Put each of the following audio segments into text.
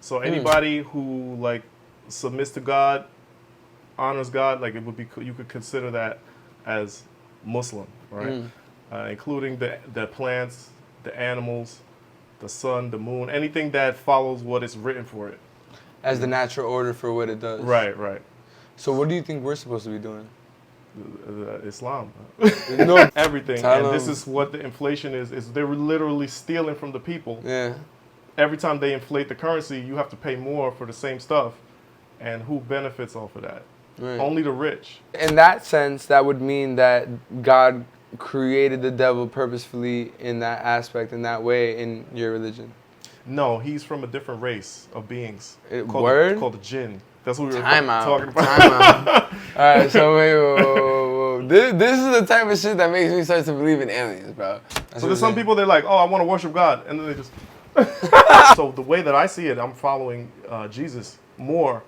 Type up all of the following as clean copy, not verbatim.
So anybody who like submits to God, honors God, like it would be, you could consider that as Muslim, right? Including the plants, the animals, the sun, the moon, anything that follows what is written for it. As the natural order for what it does. Right, right. So what do you think we're supposed to be doing? Islam. No, Everything. And this is what the inflation is they're literally stealing from the people. Yeah. Every time they inflate the currency, you have to pay more for the same stuff. And who benefits off of that? Right. Only the rich. In that sense, that would mean that God created the devil purposefully in that aspect, in that way, in your religion. No, he's from a different race of beings. Called the jinn. That's what we were talking about. Time out. All right, so wait. This is the type of shit that makes me start to believe in aliens, bro. So there's some people, they're like, oh, I want to worship God. And then they just... So the way that I see it, I'm following Jesus more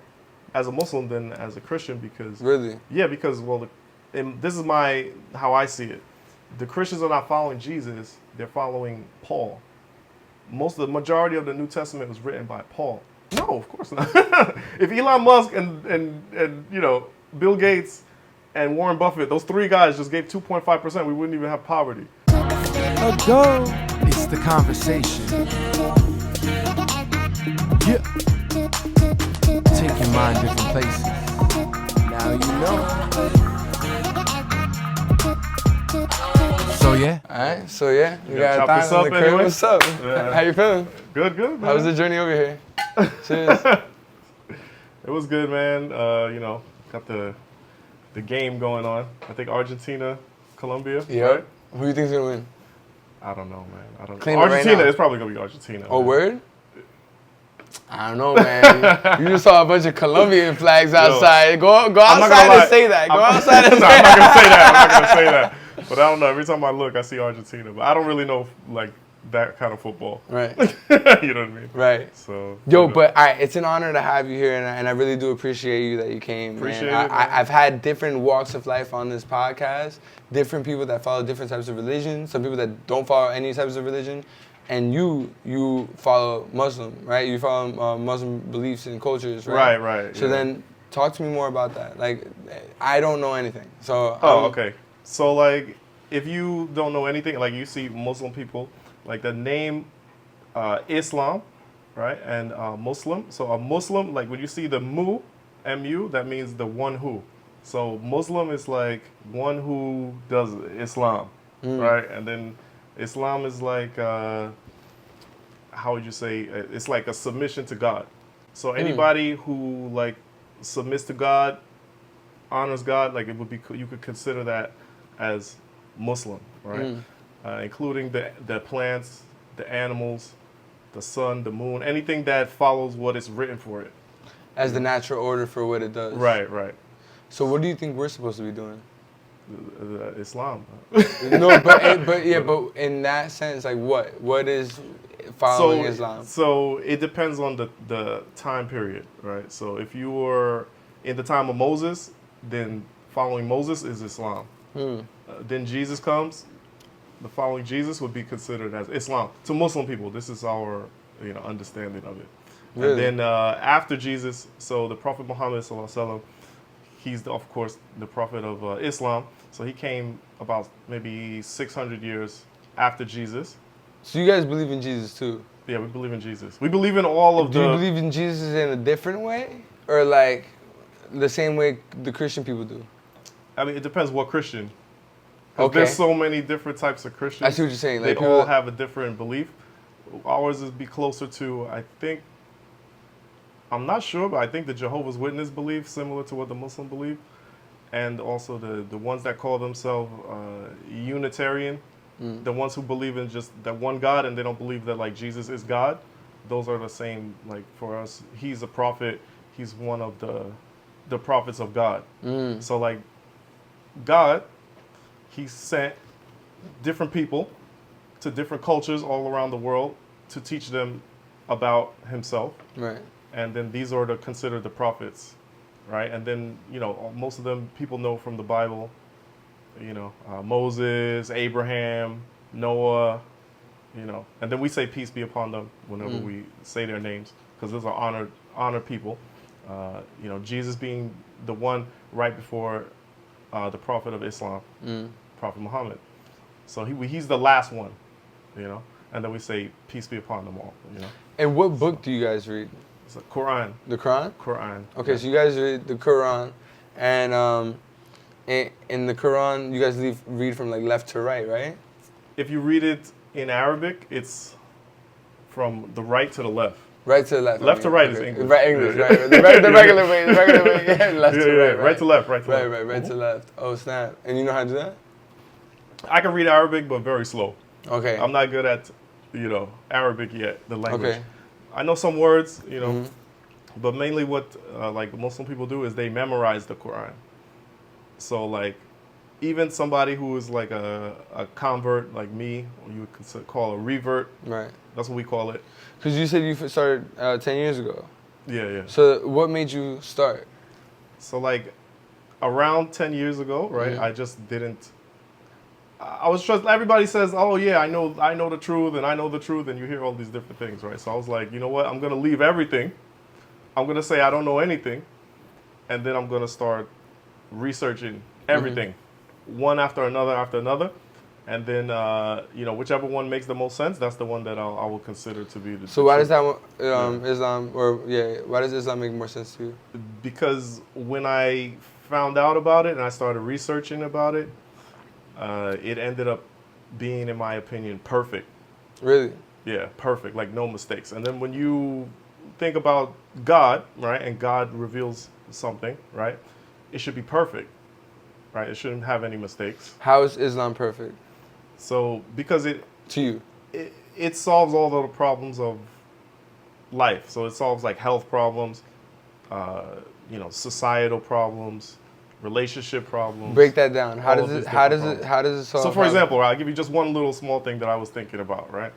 as a Muslim than as a Christian because... Really? Yeah, because, well, this is how I see it. The Christians are not following Jesus. They're following Paul. The majority of the New Testament was written by Paul. No, of course not. If Elon Musk and Bill Gates and Warren Buffett, those three guys just gave 2.5%, we wouldn't even have poverty. Ago, it's the conversation. Yeah. Take your mind different places. Now you know. So yeah. Alright, so yeah. You got chop this Athan in the crib. anyway? What's up? Yeah. How you feeling? Good, man. How was the journey over here? Cheers. It was good, man. Got the game going on. I think Argentina, Colombia. Yep. Right? Who do you think's gonna win? I don't know, man. I don't know. Claim it right Argentina now. is probably gonna be Argentina. Oh, man. word? I don't know, man. You just saw a bunch of Colombian flags outside. Go outside and say that. Go outside and say I'm that. not gonna say that. But I don't know. Every time I look, I see Argentina. But I don't really know like that kind of football. Right. You know what I mean? Right. So. But it's an honor to have you here, and I really do appreciate you that you came. Appreciate man. it, man. I've had different walks of life on this podcast, different people that follow different types of religion, some people that don't follow any types of religion, and you follow Muslim, right? You follow Muslim beliefs and cultures, right? Right. So then, talk to me more about that. Like, I don't know anything, so. Okay. So like, if you don't know anything, like you see Muslim people, like the name Islam, right, and Muslim. So a Muslim, like when you see the M-U, that means the one who. So Muslim is like one who does Islam, right? And then Islam is like, how would you say? It's like a submission to God. So anybody who like submits to God, honors God, like it would be, you could consider that as Muslim, right? Including the plants, the animals, the sun, the moon, anything that follows what is written for it. As the natural order for what it does. Right. So what do you think we're supposed to be doing? Islam. No, but in that sense, like what is following Islam? So it depends on the time period, right? So if you were in the time of Moses, then following Moses is Islam. Then Jesus comes, the following Jesus would be considered as Islam. To Muslim people, this is our understanding of it. Really? And then after Jesus, so the Prophet Muhammad sallallahu alaihi wasallam, he's of course the prophet of Islam. So he came about maybe 600 years after Jesus. So you guys believe in Jesus too? Yeah, we believe in Jesus. We believe in all of Do you believe in Jesus in a different way, or like the same way the Christian people do? I mean, it depends what Christian. Okay. There's so many different types of Christians. I see what you're saying. They Like all have a different belief. Ours is be closer to, I think, I'm not sure, but I think the Jehovah's Witness believe similar to what the Muslim believe. And also the ones that call themselves Unitarian, the ones who believe in just that one God and they don't believe that like Jesus is God, those are the same. Like for us, he's a prophet. He's one of the prophets of God. So like God, he sent different people to different cultures all around the world to teach them about himself. Right. And then these are considered the prophets, right? And then, most of them people know from the Bible, Moses, Abraham, Noah, and then we say peace be upon them whenever we say their names. because those are honored people. Jesus being the one right before the Prophet of Islam, Prophet Muhammad. So he's the last one, and then we say peace be upon them all. And what book do you guys read? It's the Quran. The Quran? Quran. Okay, yeah. so you guys read the Quran, and in the Quran, you guys read from like left to right? If you read it in Arabic, it's from the right to the left. Right to left. Left to right is English. Right, English, right. The regular way, yeah, left to right. Right to left, right to left. Right to left. Oh, snap. And you know how to do that? I can read Arabic, but very slow. Okay. I'm not good at, Arabic yet, the language. Okay. I know some words, but mainly what like Muslim people do is they memorize the Quran. So like, even somebody who is like a convert like me, or you would call a revert. Right. That's what we call it. Because you said you started 10 years ago. Yeah. So what made you start? So like, around 10 years ago, right? Mm-hmm. I just didn't. I was just. Everybody says, "Oh yeah, I know the truth, and I know the truth," and you hear all these different things, right? So I was like, you know what? I'm gonna leave everything. I'm gonna say I don't know anything, and then I'm gonna start researching everything, one after another, and then whichever one makes the most sense, that's the one that I will consider to be the. So why does that Islam why does Islam make more sense to you? Because when I found out about it and I started researching about it, it ended up being, in my opinion, perfect. Really? Yeah, perfect, like no mistakes. And then when you think about God, right, and God reveals something, right, it should be perfect, right? It shouldn't have any mistakes. How is Islam perfect? So because to you, it solves all the problems of life. So it solves like health problems, societal problems, relationship problems. Break that down. How does it solve? So for example, I'll give you just one little small thing that I was thinking about, right?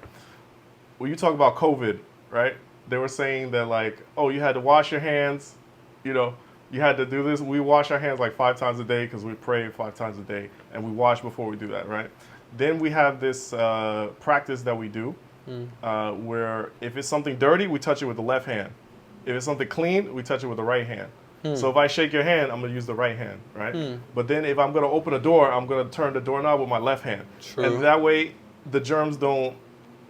When you talk about COVID, right? They were saying that like, oh, you had to wash your hands, you had to do this. We wash our hands like 5 times a day because we pray 5 times a day, and we wash before we do that, right? Then we have this practice that we do where if it's something dirty, we touch it with the left hand. If it's something clean, we touch it with the right hand. So if I shake your hand, I'm going to use the right hand, right? But then if I'm going to open a door, I'm going to turn the doorknob with my left hand. True. And that way the germs don't,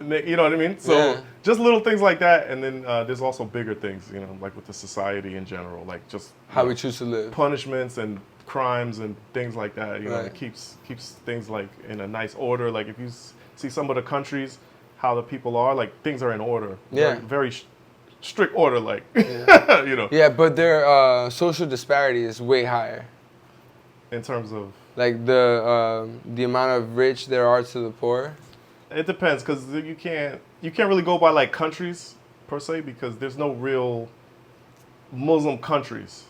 you know what I mean? So just little things like that. And then there's also bigger things, like with the society in general, like just how we choose to live. Punishments and crimes and things like that, Right. It keeps things like in a nice order. Like if you see some of the countries, how the people are, like things are in order. Yeah. Very strict order, like, Yeah, but their social disparity is way higher. In terms of? Like the amount of rich there are to the poor. It depends, because you can't really go by like countries per se, because there's no real Muslim countries.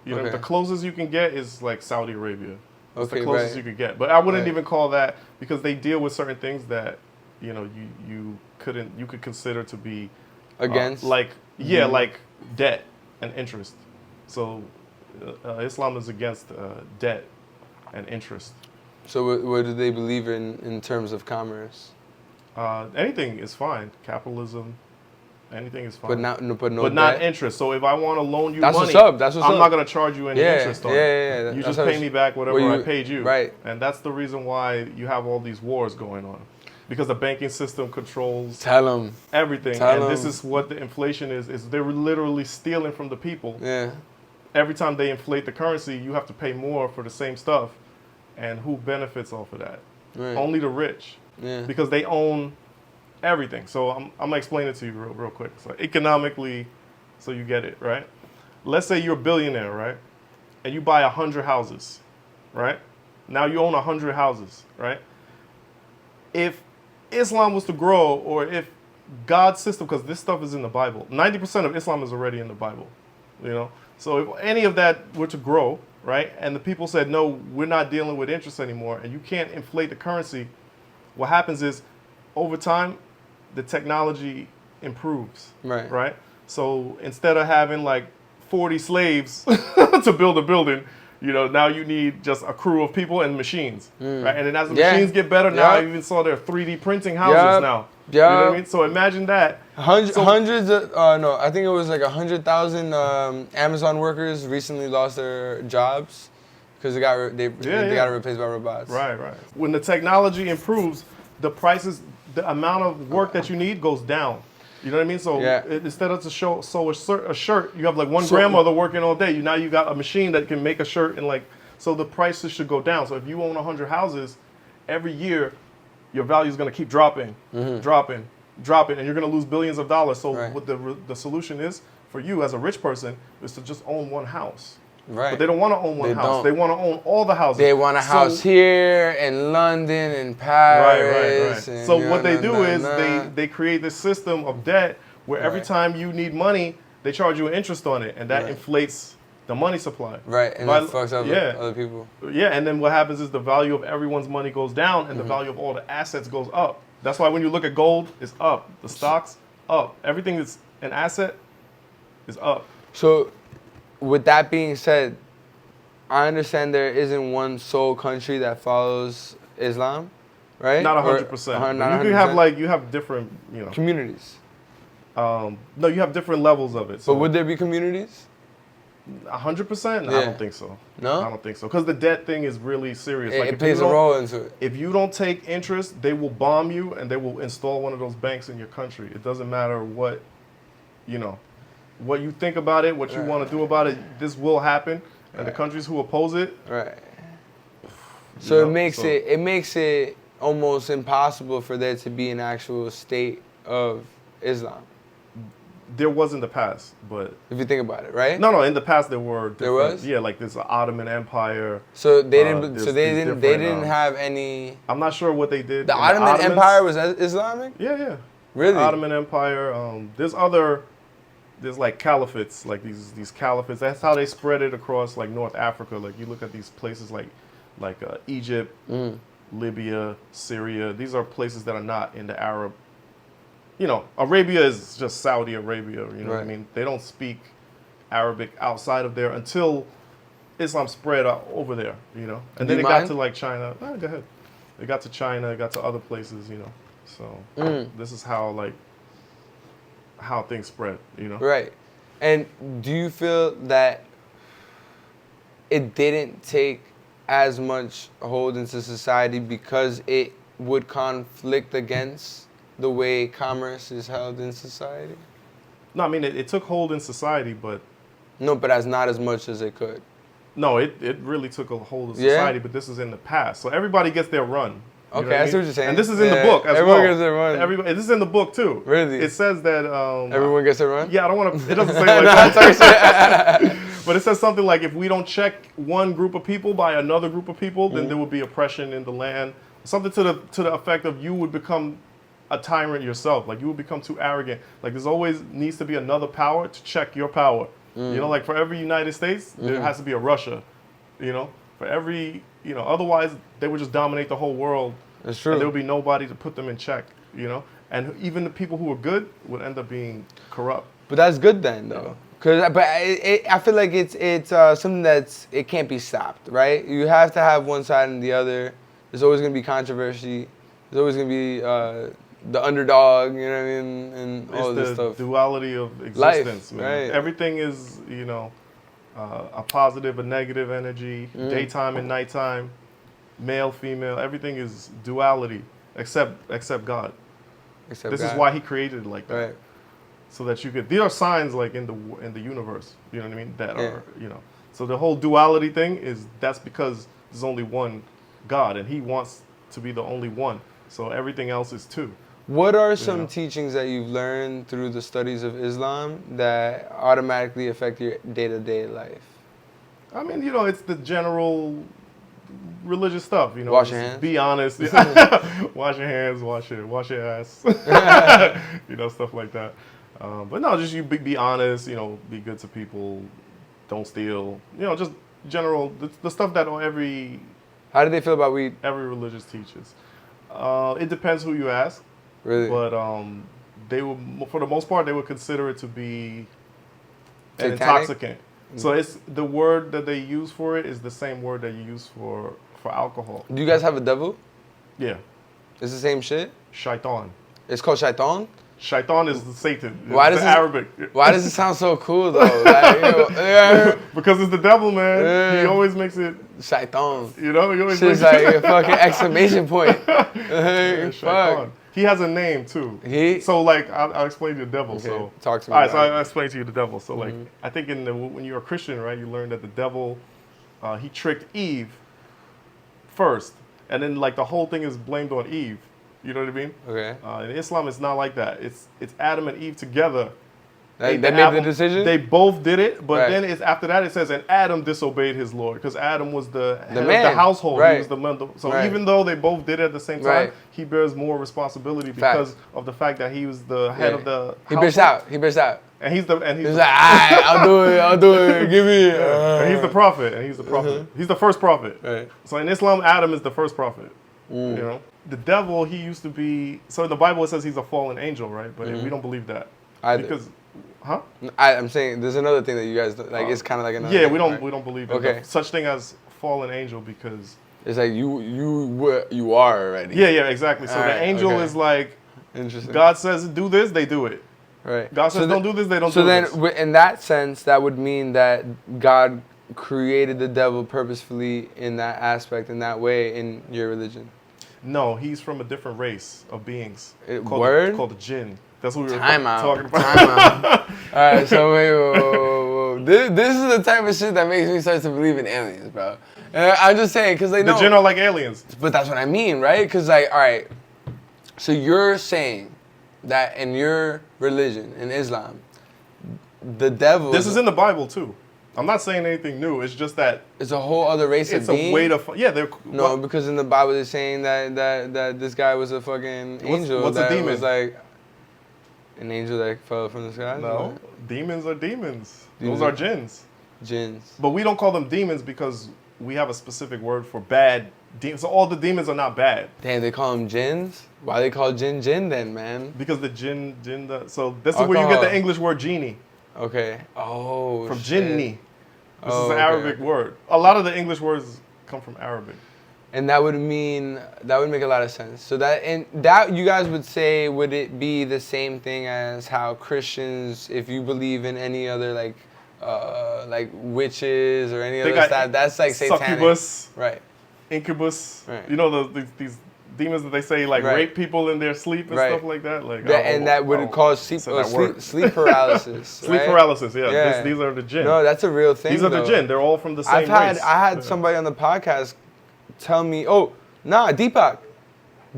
Okay. The closest you can get is like Saudi Arabia. That's Okay, the closest you could get. But I wouldn't even call that, because they deal with certain things that you could consider to be Against? like debt and interest. So Islam is against debt and interest. So what do they believe in terms of commerce? Anything is fine. Capitalism, anything is fine. But not debt? interest. So if I want to loan you That's money, what's up. That's what's I'm up. not going to charge you any interest on it. Yeah. You That's just pay me back whatever I paid you. Right. And that's the reason why you have all these wars going on. Because the banking system controls everything. This is what the inflation is they're literally stealing from the people. Yeah. Every time they inflate the currency, you have to pay more for the same stuff. And who benefits off of that? Right. Only the rich. Yeah. Because they own everything. So I'm going to explain it to you real quick. So economically, so you get it, right? Let's say you're a billionaire, right? And you buy 100 houses, right? Now you own 100 houses, right? If Islam was to grow, or if God's system, because this stuff is in the Bible, 90% of Islam is already in the Bible, So if any of that were to grow, right, and the people said, no, we're not dealing with interest anymore, and you can't inflate the currency, what happens is, over time, the technology improves, right? So instead of having like 40 slaves to build a building, now you need just a crew of people and machines, right? And then as the machines get better, now I even saw they're 3D printing houses now. You know what I mean? So imagine that. Hundreds of, no, I think it was like 100,000 Amazon workers recently lost their jobs because they got replaced by robots. Right. When the technology improves, the prices, the amount of work that you need goes down. You know what I mean? So instead of to sew a shirt, you have like one grandmother working all day. Now you got a machine that can make a shirt and like, so the prices should go down. So if you own 100 houses, every year, your value is going to keep dropping, dropping, and you're going to lose billions of dollars. So what the solution is for you as a rich person is to just own one house. Right. But they don't want to own one house. They want to own all the houses. They want a house here in London, in Paris. Right. So what they do is they create this system of debt where every time you need money, they charge you an interest on it, and that inflates the money supply. Right, and that fucks up other people. Yeah, and then what happens is the value of everyone's money goes down, and the value of all the assets goes up. That's why when you look at gold, it's up. The stocks, up. Everything that's an asset is up. So, with that being said, I understand there isn't one sole country that follows Islam, right? Not 100%. You have different, communities. No, you have different levels of it. So, but would there be communities? 100%? I don't think so. No? I don't think so. Because the debt thing is really serious. It plays a role into it. If you don't take interest, they will bomb you and they will install one of those banks in your country. It doesn't matter what you think about it, what you want to do about it. This will happen. And the countries who oppose it. Right. So it makes it almost impossible for there to be an actual state of Islam. There was in the past, but if you think about it, right? No. In the past, there were. There was. Yeah, like this Ottoman Empire. So they didn't. They didn't have any. I'm not sure what they did. The Ottoman Empire was Islamic. Yeah. Really. The Ottoman Empire. There's like caliphates, like these caliphates. That's how they spread it across like North Africa. Like you look at these places like Egypt, Libya, Syria. These are places that are not in the Arab. Arabia is just Saudi Arabia, what I mean? They don't speak Arabic outside of there until Islam spread over there, And then it got to like China. Go ahead. It got to China, it got to other places, So this is how things spread, Right. And do you feel that it didn't take as much hold into society because it would conflict against the way commerce is held in society? No, I mean, it took hold in society, but... No, but as not as much as it could. No, it really took a hold of society, but this is in the past. So everybody gets their run. Okay, I see what you're saying. And this is in the book as Everyone gets their run. This is in the book, too. Really? It says that... everyone gets their run? Yeah, I don't want to... It doesn't say like that. But it says something like, if we don't check one group of people by another group of people, then there would be oppression in the land. Something to the effect of you would become a tyrant yourself. Like you will become too arrogant. Like there's always needs to be another power to check your power. Like for every United States, there has to be a Russia. For every, otherwise they would just dominate the whole world. That's true. And there would be nobody to put them in check, And even the people who are good would end up being corrupt. But that's good then, though. I feel like it's something it can't be stopped, right? You have to have one side and the other. There's always going to be controversy. There's always going to be the underdog, you know what I mean, and all this stuff. It's the duality of existence, man. Right. Everything is, a positive, a negative energy, daytime and nighttime, male, female. Everything is duality, except God. This is why He created it like that. Right. So that you could. These are signs like in the universe. You know what I mean? That are So the whole duality thing that's because there's only one God, and He wants to be the only one. So everything else is two. What are some teachings that you've learned through the studies of Islam that automatically affect your day-to-day life? I mean, it's the general religious stuff. Wash your hands. Be honest. Wash your hands. Wash your ass. Stuff like that. But no, just you be honest. Be good to people. Don't steal. Just general the stuff that every. How do they feel about weed? Every religious teaches. It depends who you ask. Really? But they would, for the most part, they would consider it to be an Satanic? intoxicant. So it's the word that they use for it is the same word that you use for alcohol. Do you guys have a devil? Yeah. It's the same shit? Shaitan. It's called shaitan? Shaitan is the Satan. Why It's does the it- Arabic. Why does it sound so cool, though? Like, yeah. Because it's the devil, man. Yeah. He always makes it, Shaitan. you know, he always Shit's makes like a fucking exclamation point. Yeah, Fuck. Shaitan. He has a name, too. He? So, like, I'll explain to you the devil. Okay, So, talk to me all right, about so I'll explain to you the devil. So, like, Mhm. I think when you're a Christian, right, you learn that the devil, he tricked Eve first. And then, like, the whole thing is blamed on Eve. You know what I mean? Okay. In Islam, it's not like that. It's Adam and Eve together. They ate made apple. the decision? They both did it, but Right. then it's after that it says, and Adam disobeyed his Lord, because Adam was the head of the man. household. Right. He was the man. So Right. even though they both did it at the same time, Right. he bears more responsibility Facts. because of the fact that he was the head Yeah. of the He household. bitched out. And he's He's the, like, alright, I'll do it, give me it. and he's the prophet, and he's the prophet. He's the first prophet. Right. So in Islam, Adam is the first prophet. Mm. You know, the devil, he used to be. So in the Bible it says he's a fallen angel, right? But we don't believe that Either. because, huh? I'm saying there's another thing that you guys don't- like. It's kind of like another. Yeah, thing, we don't right? believe in Okay. such thing as fallen angel because It's like you are already. yeah, exactly. So Alright, the angel okay. is like Interesting. God says do this, they do it. Right. God says don't do this, they don't So do then, this. in that sense, that would mean that God created the devil purposefully in that aspect, in that way, in your religion. No, he's from a different race of beings Word? called the jinn. That's what we were Time out. talking about. Time out. All right, so wait, whoa. This is the type of shit that makes me start to believe in aliens, bro. And I'm just saying, because they know. The jinn are like aliens. But that's what I mean, right? Because, like, all right, so you're saying that in your religion, in Islam, the devil This is in the Bible too. I'm not saying anything new. It's just that it's a whole other race it's of a being. way to they're No, what- because in the Bible they're saying that this guy was a fucking angel. what's a that demon? was like an angel that fell from the sky. no, demons are demons. Demons Those are- are jinns. Jinns. But we don't call them demons because we have a specific word for bad demons. So all the demons are not bad. Damn, they call them jinns? Why they call jinn then, man? Because the so this is where you get Alcohol. the English word genie Okay. Oh, from shit. jinni. This Oh, is an okay. Arabic word. A lot of the English words come from Arabic. And that would make a lot of sense. So that you guys would say, would it be the same thing as how Christians, if you believe in any other like witches or any They other got stuff, that's like satanic. Succubus, Right. incubus. Right. You know these demons that they say like Right. rape people in their sleep and Right. stuff like that. Like And that would cause sleep paralysis. Sleep right? paralysis. Yeah, Yeah. These are the jinn. No, that's a real thing. These are the though. jinn. They're all from the same I race. had Yeah. somebody on the podcast tell me,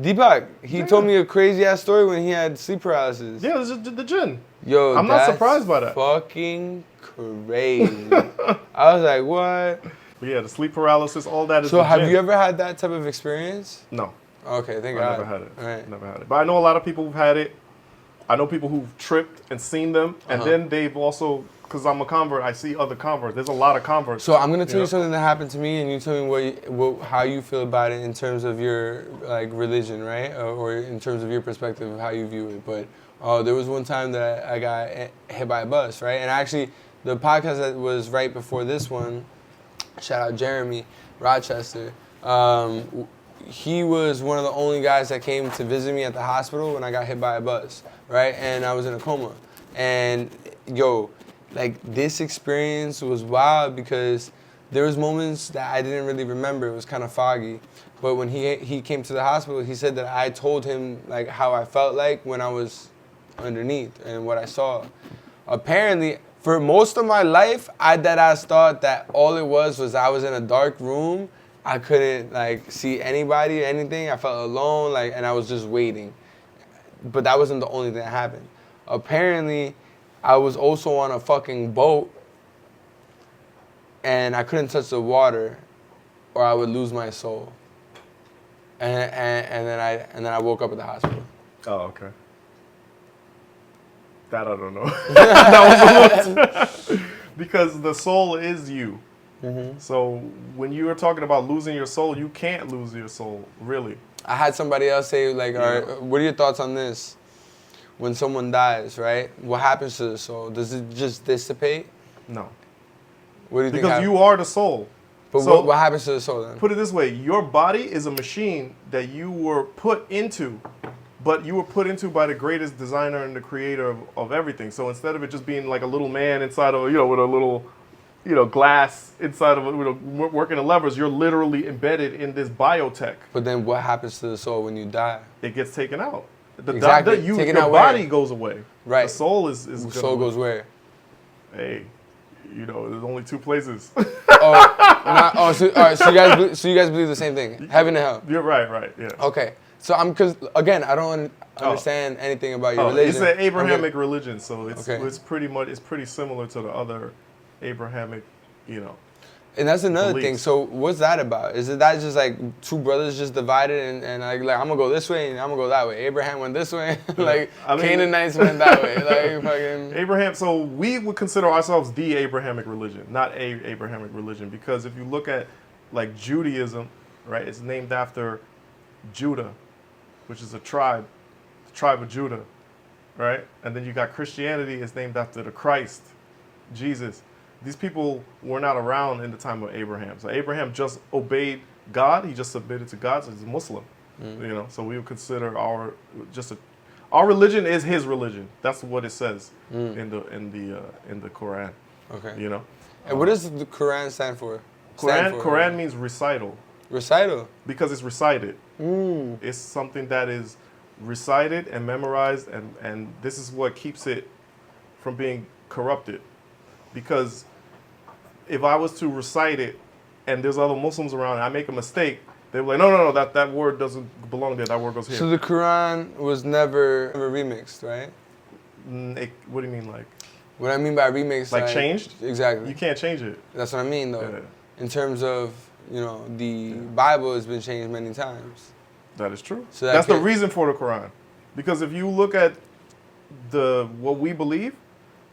Deepak, he told me a crazy ass story when he had sleep paralysis. Yeah, it's just the jinn. Yo, I'm not that's surprised by that. Fucking crazy. I was like, what? But yeah, the sleep paralysis, all that is So the have jinn. you ever had that type of experience? No, Okay, thank I God. never had it. Right. Never had it. But I know a lot of people who've had it. I know people who've tripped and seen them, and then they've also, because I'm a convert, I see other converts. There's a lot of converts. So I'm gonna tell you know? something that happened to me, and you tell me how you feel about it in terms of your like religion, right? Or in terms of your perspective of how you view it. But there was one time that I got hit by a bus, right? And actually, the podcast that was right before this one, shout out Jeremy Rochester. He was one of the only guys that came to visit me at the hospital when I got hit by a bus, right? And I was in a coma. And yo, like this experience was wild because there was moments that I didn't really remember. It was kind of foggy. But when he came to the hospital, he said that I told him like how I felt like when I was underneath and what I saw. Apparently, for most of my life, I deadass thought that all it was I was in a dark room. I couldn't like see anybody, anything. I felt alone, like, and I was just waiting. But that wasn't the only thing that happened. Apparently, I was also on a fucking boat, and I couldn't touch the water, or I would lose my soul. And then I woke up at the hospital. Oh, okay. That I don't know. That was a little because the soul is you. Mm-hmm. So when you are talking about losing your soul, you can't lose your soul, really. I had somebody else say, like, all right, what are your thoughts on this? When someone dies, right? What happens to the soul? Does it just dissipate? No. What do you think? Because you are the soul. But so what happens to the soul then? Put it this way, your body is a machine that you were put into but you were put into by the greatest designer and the creator of everything. So instead of it just being like a little man inside of, with a little, glass inside of it, working the levers, you're literally embedded in this biotech. But then what happens to the soul when you die? It gets taken out. Exactly. Your Taken out body where? goes away. Right. The soul is The soul goes where? Hey, there's only two places. All right. So you guys believe the same thing, heaven and hell. You're right. Yeah. Okay. So because again, I don't understand anything about your religion. It's an Abrahamic religion, so it's Okay. it's pretty similar to the other Abrahamic, And that's another beliefs. thing. So what's that about? Is it that just like two brothers just divided and like I'm gonna go this way and I'm gonna go that way? Abraham went this way, Canaanites went that way, like fucking. Abraham. So we would consider ourselves the Abrahamic religion, not a Abrahamic religion, because if you look at like Judaism, right, it's named after Judah, which is the tribe of Judah, right? And then you got Christianity, it's named after the Christ, Jesus. These people were not around in the time of Abraham. So Abraham just obeyed God. He just submitted to God. So he's a Muslim. So we would consider our religion is his religion. That's what it says in the Quran. Okay. And what does the Quran stand for? Quran means recital. Recital. Because it's recited. It's something that is recited and memorized, and this is what keeps it from being corrupted. Because if I was to recite it and there's other Muslims around and I make a mistake, they're like, no, that word doesn't belong there. That word goes here. So the Quran was never remixed, right? What do you mean, like? What I mean by remixed, like changed? Exactly. You can't change it. That's what I mean, though. Yeah. In terms of, the Bible has been changed many times. That is true. So that's the reason for the Quran. Because if you look at what we believe,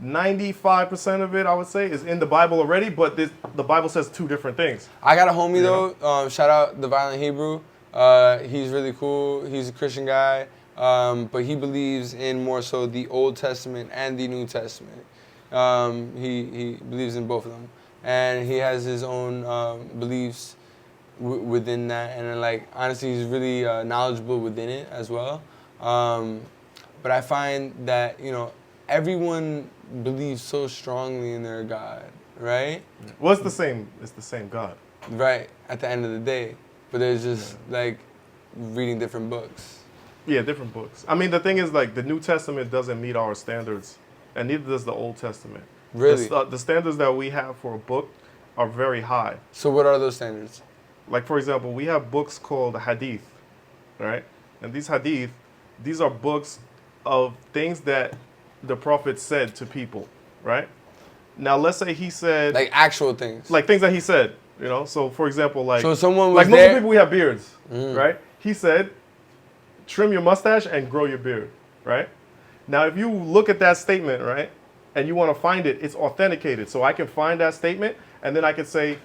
95% of it, I would say, is in the Bible already, but the Bible says two different things. I got a homie, though. Shout out the Violent Hebrew. He's really cool. He's a Christian guy, but he believes in more so the Old Testament and the New Testament. He believes in both of them. And he has his own beliefs within that. And then, honestly, he's really knowledgeable within it as well. But I find that, everyone believes so strongly in their God, right? Well, it's the same God. Right, at the end of the day. But there's just, reading different books. Yeah, different books. I mean, the thing is, the New Testament doesn't meet our standards, and neither does the Old Testament. Really? The standards that we have for a book are very high. So what are those standards? Like, for example, we have books called hadith, right? And these hadith, these are books of things that the Prophet said to people, right? Now, let's say he said... Like actual things. Like things that he said, So, for example, So someone was like there... Muslim people, we have beards, right? He said, trim your mustache and grow your beard, right? Now, if you look at that statement, right, and you want to find it, it's authenticated. So I can find that statement, and then I can say,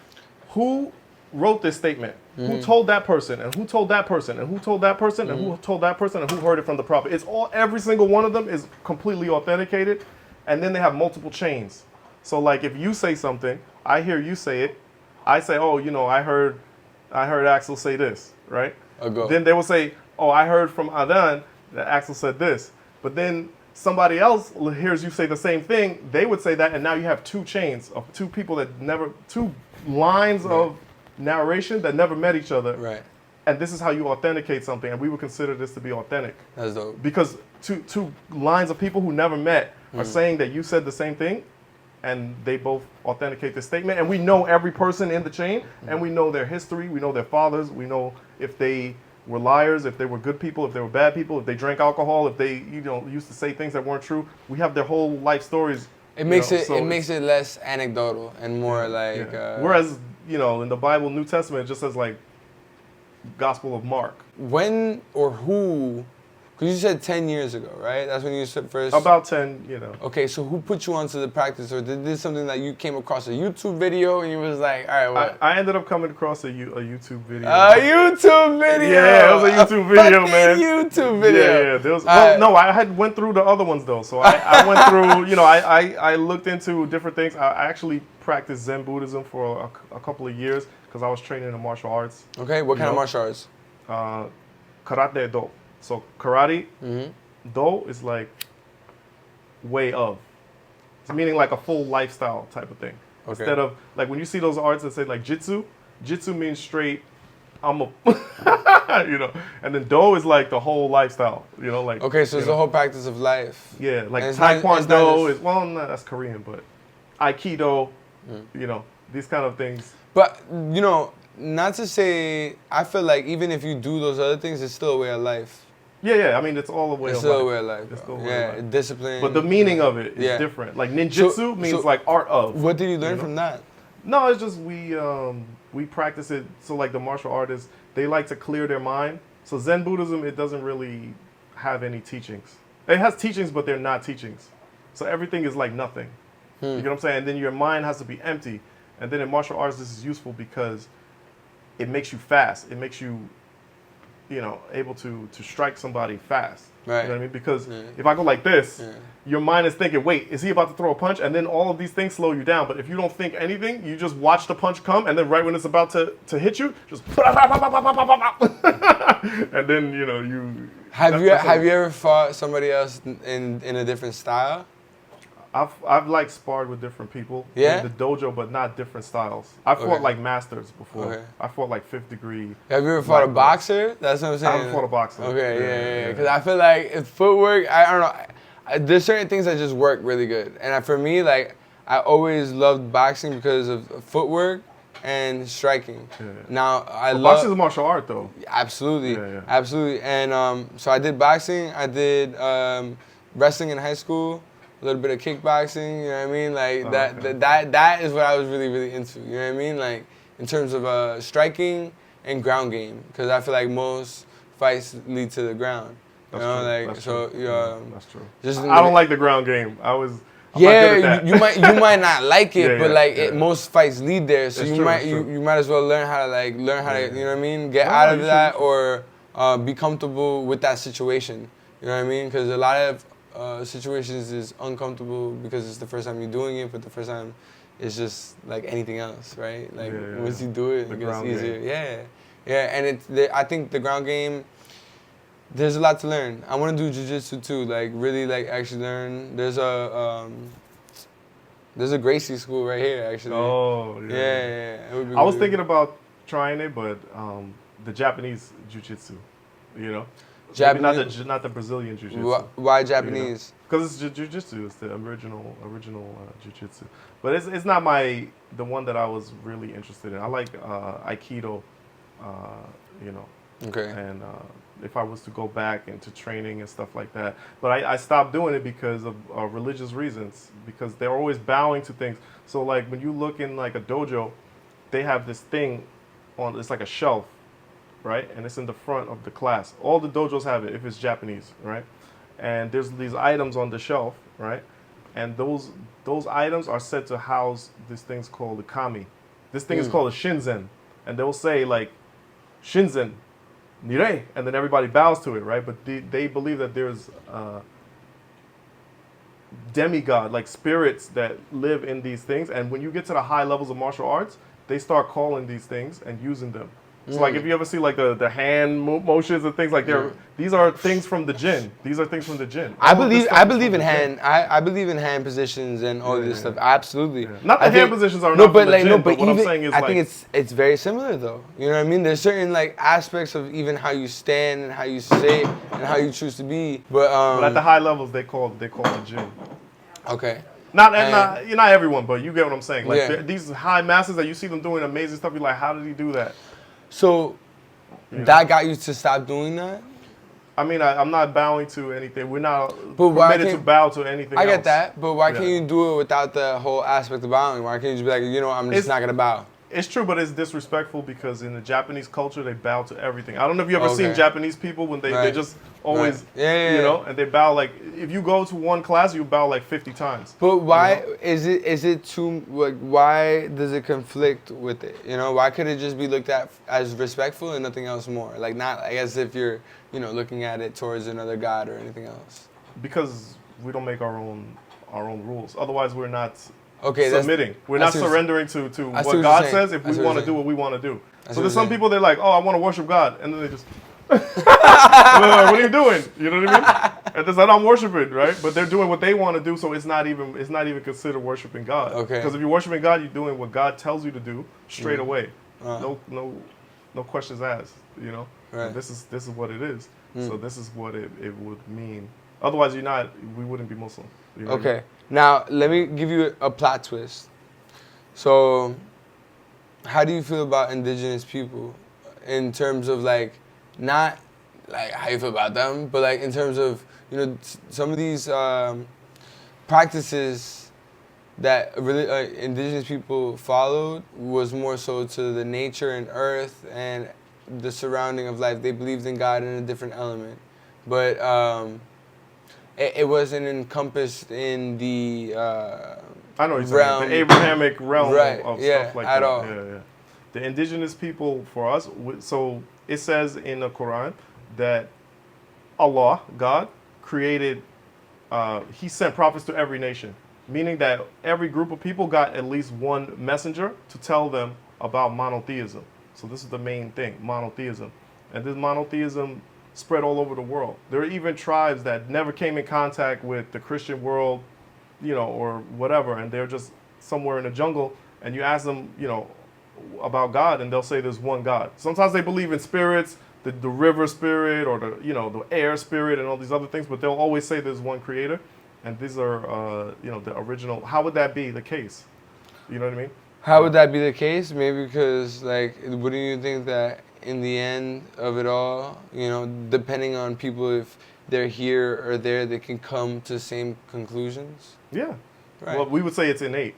who wrote this statement? Who told that person, and who told that person, and who told that person, and who told that person, and who heard it from the Prophet? Every single one of them is completely authenticated, and then they have multiple chains. So, if you say something, I hear you say it, I say, oh, I heard Axel say this, right? Then they will say, oh, I heard from Athan that Axel said this. But then somebody else hears you say the same thing, they would say that, and now you have two chains of two people two lines of narration that never met each other. Right. And this is how you authenticate something, and we would consider this to be authentic. That's dope. Because two lines of people who never met are saying that you said the same thing, and they both authenticate the statement. And we know every person in the chain, and we know their history, we know their fathers, we know if they were liars, if they were good people, if they were bad people, if they drank alcohol, if they used to say things that weren't true. We have their whole life stories. It makes it less anecdotal and more like. Whereas in the Bible, New Testament, it just says Gospel of Mark. When or who? Because you said 10 years ago, right? That's when you said first. About 10, Okay, so who put you onto the practice, or did this something that you came across a YouTube video and you was like, all right, what? I ended up coming across a YouTube video. A YouTube video. Yeah, it was a YouTube video, man. YouTube video. Yeah. There was, no, I had went through the other ones though. So I went through, I looked into different things. I actually practiced Zen Buddhism for a couple of years because I was training in martial arts. Okay, what kind of martial arts? Karate do. So karate, Mm-hmm. do is like way of. It's meaning like a full lifestyle type of thing. Okay. Instead of like when you see those arts that say like jitsu, jitsu means straight. I'm a, you know, and then do is like the whole lifestyle. You know, like Okay, so it's you the know, whole practice of life. yeah, like And it's not taekwondo just- is well, no, that's Korean, but aikido, you know, these kind of things. But you know, not to say, I feel like even if you do those other things, it's still a way of life. Yeah. I mean, it's all a way It's of still a life. way of life. It's bro. still a way of Yeah, life. discipline. But the meaning of it is Yeah. different. Like ninjutsu means so like art of. What did you learn know? from that? No, it's just we practice it. So like the martial artists, they like to clear their mind. So Zen Buddhism, it doesn't really have any teachings. It has teachings, but they're not teachings. So everything is like nothing. You get what I'm saying? And then your mind has to be empty. And then in martial arts, this is useful because it makes you fast. It makes you, you know, able to strike somebody fast. Right. You know what I mean? Because Yeah. if I go like this, Yeah. your mind is thinking, wait, is he about to throw a punch? And then all of these things slow you down. But if you don't think anything, you just watch the punch come, and then right when it's about to hit you, just and then, you know, you... Have you that's ever fought somebody else in a different style? I've like sparred with different people Yeah? in the dojo, but not different styles. I fought Okay. like masters before. Okay. I fought like fifth degree. Have you ever fought a Black belt. boxer? That's what I'm I saying. haven't fought a boxer. Okay, yeah. Because I feel like if footwork, I don't know. There's certain things that just work really good, and for me, like I always loved boxing because of footwork and striking. Yeah. Now I But love boxing is a martial art, though. absolutely, Yeah. absolutely, and so I did boxing. I did wrestling in high school. A little bit of kickboxing, you know what I mean? Like Oh, that, okay. that is what I was really into. You know what I mean? Like in terms of striking and ground game, because I feel like most fights lead to the ground. That's you know, true. like That's so. true. Yeah, That's true. just I don't like the ground game. I'm not good at that. you might not like it, Yeah, but yeah, like yeah. most fights lead there. So It's you true, might it's true. you might as well learn how to you know what I mean? Get No, out of you should, that you should. or be comfortable with that situation. You know what I mean? Because a lot of situations is uncomfortable because it's the first time you're doing it, but the first time it's just like anything else, right? Like Yeah. once you do it, The it gets ground easier. game. Yeah, and I think the ground game. There's a lot to learn. I want to do jiu-jitsu too, like really like actually learn. There's a Gracie school right here actually. Oh, yeah. Yeah. It would be I was really- thinking about trying it, but the Japanese jiu-jitsu, you know? Maybe Japanese. not the Brazilian jiu-jitsu. Why Japanese? Because it's jiu-jitsu. It's the original jiu-jitsu. But it's not the one that I was really interested in. I like Aikido, you know. Okay. And if I was to go back into training and stuff like that. But I stopped doing it because of religious reasons, because they're always bowing to things. So like when you look in like a dojo, they have this thing it's like a shelf, right? And it's in the front of the class. All the dojos have it if it's Japanese, right? And there's these items on the shelf, right? And those items are said to house these things called the kami. This thing is called a shinzen. And they'll say like, shinzen, nirei, and then everybody bows to it, right? But they believe that there's demigod, like spirits that live in these things. And when you get to the high levels of martial arts, they start calling these things and using them. So like if you ever see like the hand motions and things like these are things from the jinn. These are things from the jinn. I All of this believe stuff I is believe from in the jinn. hand. I believe in hand positions and all this stuff. Absolutely. Yeah. Not the I hand think- positions are no, not but from the like jinn, no, but but what I'm even saying is I like think it's very similar though. You know what I mean? There's certain like aspects of even how you stand and how you sit and how you choose to be. But but at the high levels they call it jinn. okay. Not everyone, but you get what I'm saying. Like Yeah. these high masters that you see them doing amazing stuff, you're like, how did he do that? So that got you to stop doing that? I mean, I'm not bowing to anything. We're not But why permitted to can't- bow to anything I else. get that, but why can't Yeah. you do it without the whole aspect of bowing? Why can't you just be like, you know, I'm just It's- not gonna bow? It's true, but it's disrespectful because in the Japanese culture, they bow to everything. I don't know if you ever Okay. seen Japanese people when they Right. just always, Right. Yeah. you know, and they bow like, if you go to one class, you bow like 50 times. But why You know? is it too like why does it conflict with it? You know, why could it just be looked at as respectful and nothing else more? Like not like as if you're, you know, looking at it towards another god or anything else. Because we don't make our own rules. Otherwise, we're not Okay, submitting. We're I not see what- surrendering to I see what what you're God saying. says if I see we what want to you're do saying. what we want to do. I see So what there's some you're people, they're like, oh, I want to worship God. And then they just, What are you doing? You know what I mean? And they said, I'm worshiping, right? But they're doing what they want to do, so it's not even considered worshiping God. Okay. Because if you're worshiping God, you're doing what God tells you to do straight away. No questions asked. You know. Right. And this is what it is. So this is what it would mean. Otherwise, we wouldn't be Muslim. You know what I mean? Okay. Now let me give you a plot twist. So, how do you feel about indigenous people in terms of like, not like how you feel about them, but like in terms of, you know, some of these practices that really indigenous people followed was more so to the nature and earth and the surrounding of life. They believed in God in a different element, but it wasn't encompassed in the I know what you're realm, saying. The Abrahamic realm right, of yeah, stuff like at that. all. Yeah. The indigenous people for us, so it says in the Quran that Allah, God, created, He sent prophets to every nation, meaning that every group of people got at least one messenger to tell them about monotheism. So this is the main thing, monotheism. And this monotheism spread all over the world. There are even tribes that never came in contact with the Christian world, you know, or whatever, and they're just somewhere in the jungle, and you ask them, you know, about God, and they'll say there's one God. Sometimes they believe in spirits, the river spirit, or the, you know, the air spirit, and all these other things, but they'll always say there's one creator, and these are, you know, the original. How would that be the case? You know what I mean? How would that be the case? Maybe because, like, wouldn't you think that in the end of it all, you know, depending on people, if they're here or there, they can come to the same conclusions? Yeah. Right. Well, we would say it's innate.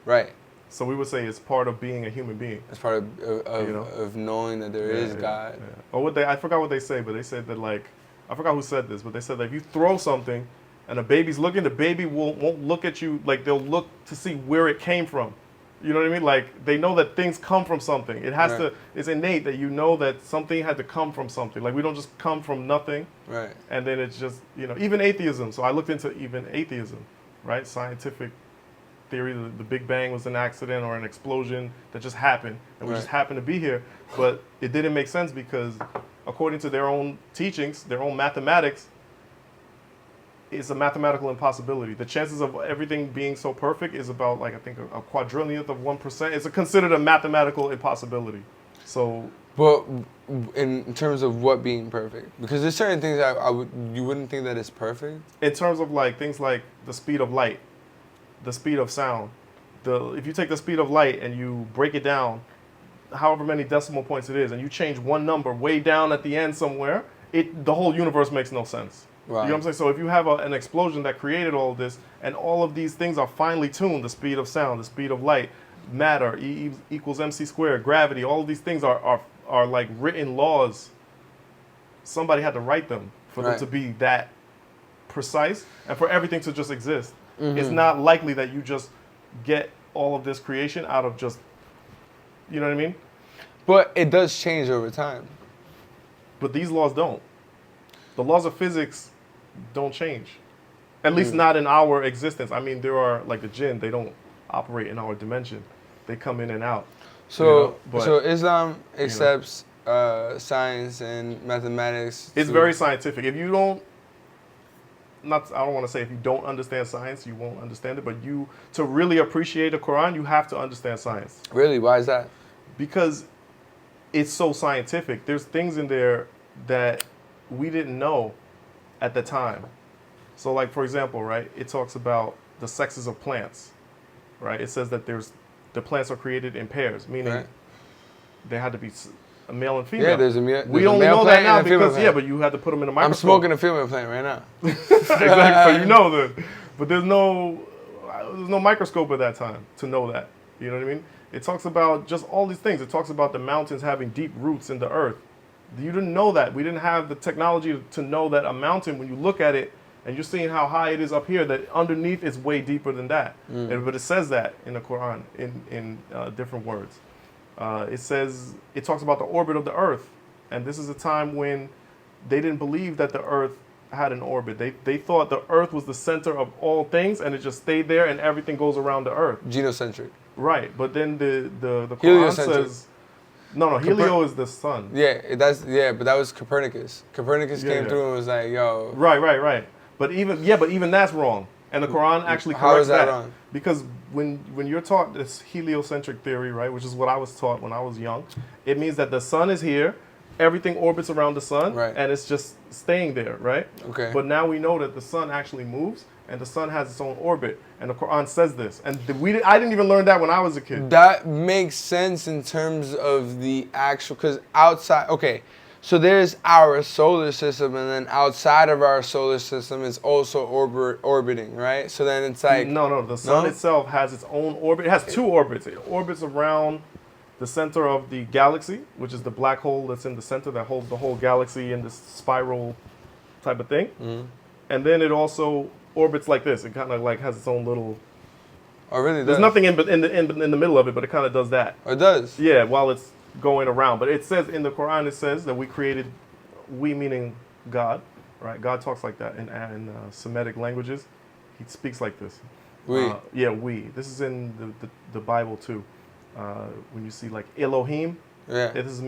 Right. So we would say it's part of being a human being. As part of You know? of knowing that there is God. Yeah. Or I forgot what they say, but they said that, like, I forgot who said this, but they said that if you throw something and a baby's looking, the baby won't look at you, like, they'll look to see where it came from. You know what I mean? Like, they know that things come from something. It has to, it's innate that you know that something had to come from something. Like, we don't just come from nothing. Right. And then it's just, you know, even atheism. So I looked into even atheism, right? Scientific theory, the Big Bang was an accident or an explosion that just happened. And we just happened to be here. But it didn't make sense because according to their own teachings, their own mathematics, it's a mathematical impossibility. The chances of everything being so perfect is about, like, I think a quadrillionth of 1%. It's considered a mathematical impossibility. So, but in terms of what being perfect, because there's certain things you wouldn't think that it's perfect. in terms of, like, things like the speed of light, the speed of sound, if you take the speed of light and you break it down, however many decimal points it is, and you change one number way down at the end somewhere, the whole universe makes no sense. Right. You know what I'm saying? So if you have an explosion that created all of this, and all of these things are finely tuned, the speed of sound, the speed of light, matter, E equals mc squared, gravity, all of these things are like written laws. Somebody had to write them for them to be that precise and for everything to just exist. Mm-hmm. It's not likely that you just get all of this creation out of just, you know what I mean? But it does change over time. But these laws don't. The laws of physics don't change. At least not in our existence. I mean, there are, like, the jinn, they don't operate in our dimension. They come in and out. So, but, so Islam accepts science and mathematics. It's very scientific. If you don't, I don't want to say if you don't understand science, you won't understand it, but to really appreciate the Quran, you have to understand science. Really? Why is that? Because it's so scientific. There's things in there that we didn't know at the time. So, like, for example, right, it talks about the sexes of plants, right? It says that the plants are created in pairs, meaning there had to be a male and female. Yeah, there's a male. We only know that now because, but you had to put them in a microscope. I'm smoking a female plant right now. Exactly, so you know that. But there's no microscope at that time to know that. You know what I mean? It talks about just all these things. It talks about the mountains having deep roots in the earth. You didn't know that. We didn't have the technology to know that a mountain, when you look at it and you're seeing how high it is up here, that underneath is way deeper than that. But it says that in the Quran in different words. It talks about the orbit of the earth. And this is a time when they didn't believe that the earth had an orbit. They thought the earth was the center of all things and it just stayed there and everything goes around the earth. Genocentric. Right. But then the Quran says No, helio is the sun. But that was Copernicus. Copernicus came through and was like, yo. Right. But even that's wrong. And the Quran actually corrects How is that wrong? Because when you're taught this heliocentric theory, right, which is what I was taught when I was young, it means that the sun is here, everything orbits around the sun, right, and it's just staying there, right? Okay. But now we know that the sun actually moves, and the sun has its own orbit, and the Quran says this. And I didn't even learn that when I was a kid. That makes sense in terms of the actual, because outside, okay, so there's our solar system, and then outside of our solar system is also orbiting, right? So then it's like... No, the sun itself has its own orbit. It has two orbits. It orbits around the center of the galaxy, which is the black hole that's in the center that holds the whole galaxy in this spiral type of thing. Mm-hmm. And then it also orbits like this. It kind of like has its own little... Oh, really? There's nothing in the middle of it, but it kind of does that. Oh, it does? Yeah, while it's going around. But it says in the Quran, it says that we meaning God, right? God talks like that in Semitic languages. He speaks like this. We. We. This is in the Bible too. When you see like Elohim, this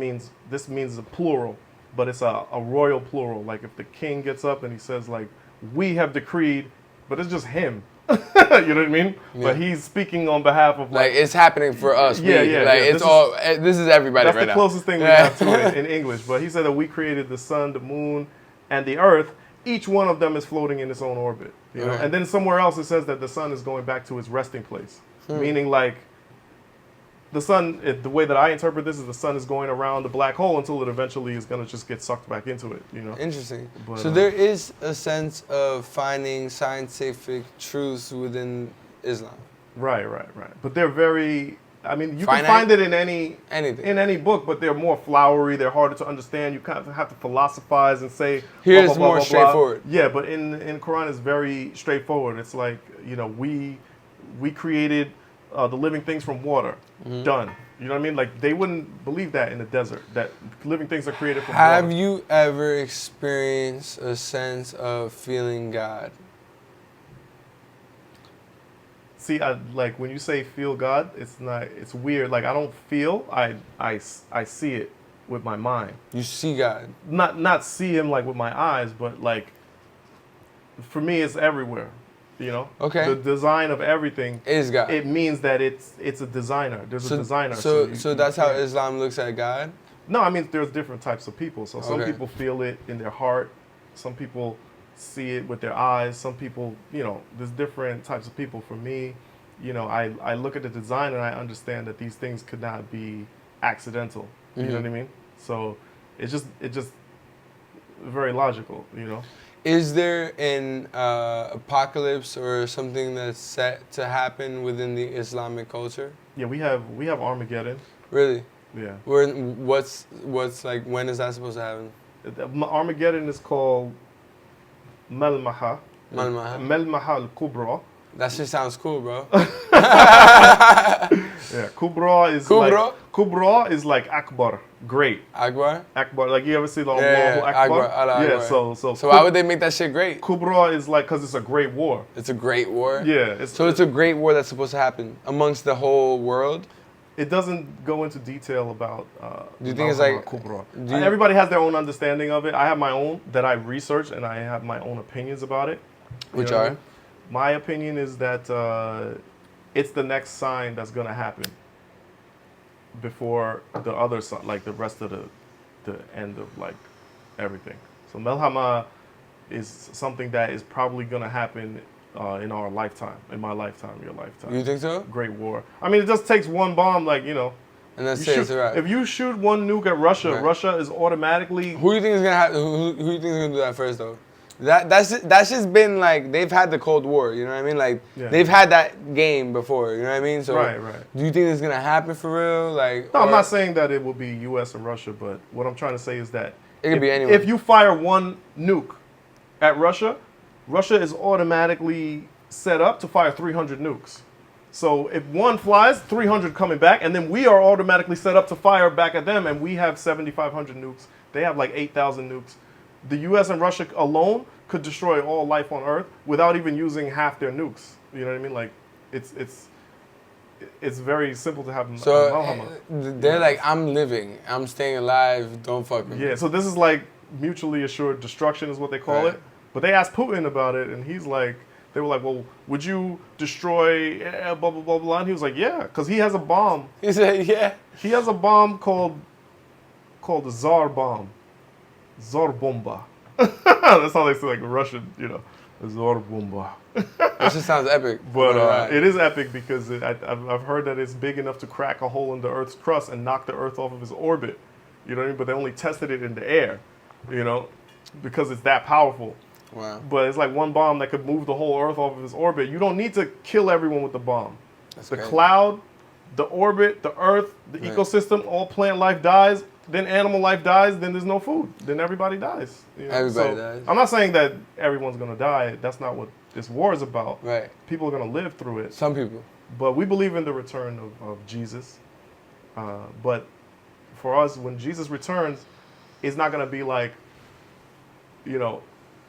means a plural, but it's a royal plural. Like if the king gets up and he says like, we have decreed, but it's just him. You know what I mean? Yeah. But he's speaking on behalf of like it's happening for us. This is everybody right now. That's the closest thing we have to it in English. But he said that we created the sun, the moon, and the earth. Each one of them is floating in its own orbit. You know? And then somewhere else it says that the sun is going back to its resting place, meaning like the sun. The way that I interpret this is the sun is going around the black hole until it eventually is going to just get sucked back into it. You know. Interesting. But, so there is a sense of finding scientific truths within Islam. Right. But they're very. I mean, you can find it in any book, but they're more flowery. They're harder to understand. You kind of have to philosophize and say. Here's more straightforward. Yeah, but in Quran it's very straightforward. It's like we created the living things from water. Mm-hmm. Done. You know what I mean? Like they wouldn't believe that in the desert. That living things are created from water. Have you ever experienced a sense of feeling God? See, like when you say feel God, it's weird. Like I don't feel, I see it with my mind. You see God. Not see him like with my eyes, but like for me it's everywhere. You know? Okay. The design of everything is God. It means that it's a designer. There's a designer. So that's how Islam looks at God? No, I mean there's different types of people. So some people feel it in their heart. Some people see it with their eyes. Some people, there's different types of people. For me, I look at the design and I understand that these things could not be accidental. You know what I mean? So it's just very logical, Is there an apocalypse or something that's set to happen within the Islamic culture? Yeah, we have Armageddon. Really? Yeah. What's like, when is that supposed to happen? Armageddon is called Melmaha. Melmaha al-Kubra. That shit sounds cool, bro. Yeah, Kubra is like Akbar, great. Akbar, like you ever see the Allahu Akbar? Allah So why would they make that shit great? Kubra is like because it's a great war. It's a great war. Yeah. It's a great war that's supposed to happen amongst the whole world. It doesn't go into detail about. Do you think it's like Kubra? Everybody has their own understanding of it. I have my own that I researched, and I have my own opinions about it. Which are? My opinion is that it's the next sign that's going to happen before the other sign, like the rest of the end of like everything. So Melhama is something that is probably going to happen in our lifetime, in my lifetime, your lifetime. You think so? Great war. I mean, it just takes one bomb, like, And that's it, right. If you shoot one nuke at Russia, Russia is automatically... Who do you think is going to have? Who do you think is going to do that first, though? That's just been like, they've had the Cold War, you know what I mean? Like they've had that game before, you know what I mean? So right. Do you think it's gonna happen for real? Like, no, I'm not saying that it will be U.S. and Russia, but what I'm trying to say is that it could be anyone. If you fire one nuke at Russia, Russia is automatically set up to fire 300 nukes. So if one flies, 300 coming back, and then we are automatically set up to fire back at them, and we have 7,500 nukes. They have like 8,000 nukes. The U.S. and Russia alone could destroy all life on Earth without even using half their nukes. You know what I mean? Like, it's it's very simple to have So malhama. they're like, I'm living, I'm staying alive, don't fuck with me. Yeah, so this is like mutually assured destruction is what they call Right. it. But they asked Putin about it, and he's like, they were like, well, would you destroy blah, blah, blah, blah? And he was like, yeah, because he has a bomb. He said, yeah. He has a bomb called the Tsar bomb. Tsar bomba. That's how they say, like, Russian, you know, Tsar bomba. That just sounds epic. But it is epic because I've heard that it's big enough to crack a hole in the Earth's crust and knock the Earth off of its orbit. You know what I mean? But they only tested it in the air, you know, because it's that powerful. Wow. But it's like one bomb that could move the whole Earth off of its orbit. You don't need to kill everyone with the bomb. That's the great. cloud, the orbit, the Earth, the Right. ecosystem, all plant life dies. Then animal life dies. Then there's no food. Then everybody dies. You know? Everybody dies. I'm not saying that everyone's gonna die. That's not what this war is about. Right. People are gonna live through it. Some people. But we believe in the return of Jesus. But for us, when Jesus returns, it's not going to be like, you know,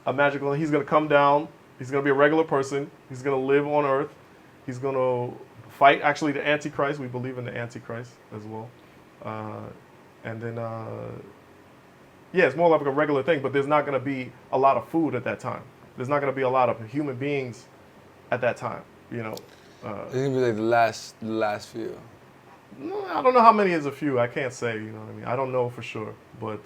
a magical, he's going to come down. He's going to be a regular person. He's going to live on earth. He's going to fight, actually, the Antichrist. We believe in the Antichrist as well. And then, yeah, it's more like a regular thing, but there's not going to be a lot of food at that time. There's not going to be a lot of human beings at that time, you know. It's gonna be like the last few. No, I don't know how many is a few. I can't say, you know what I mean? I don't know for sure. But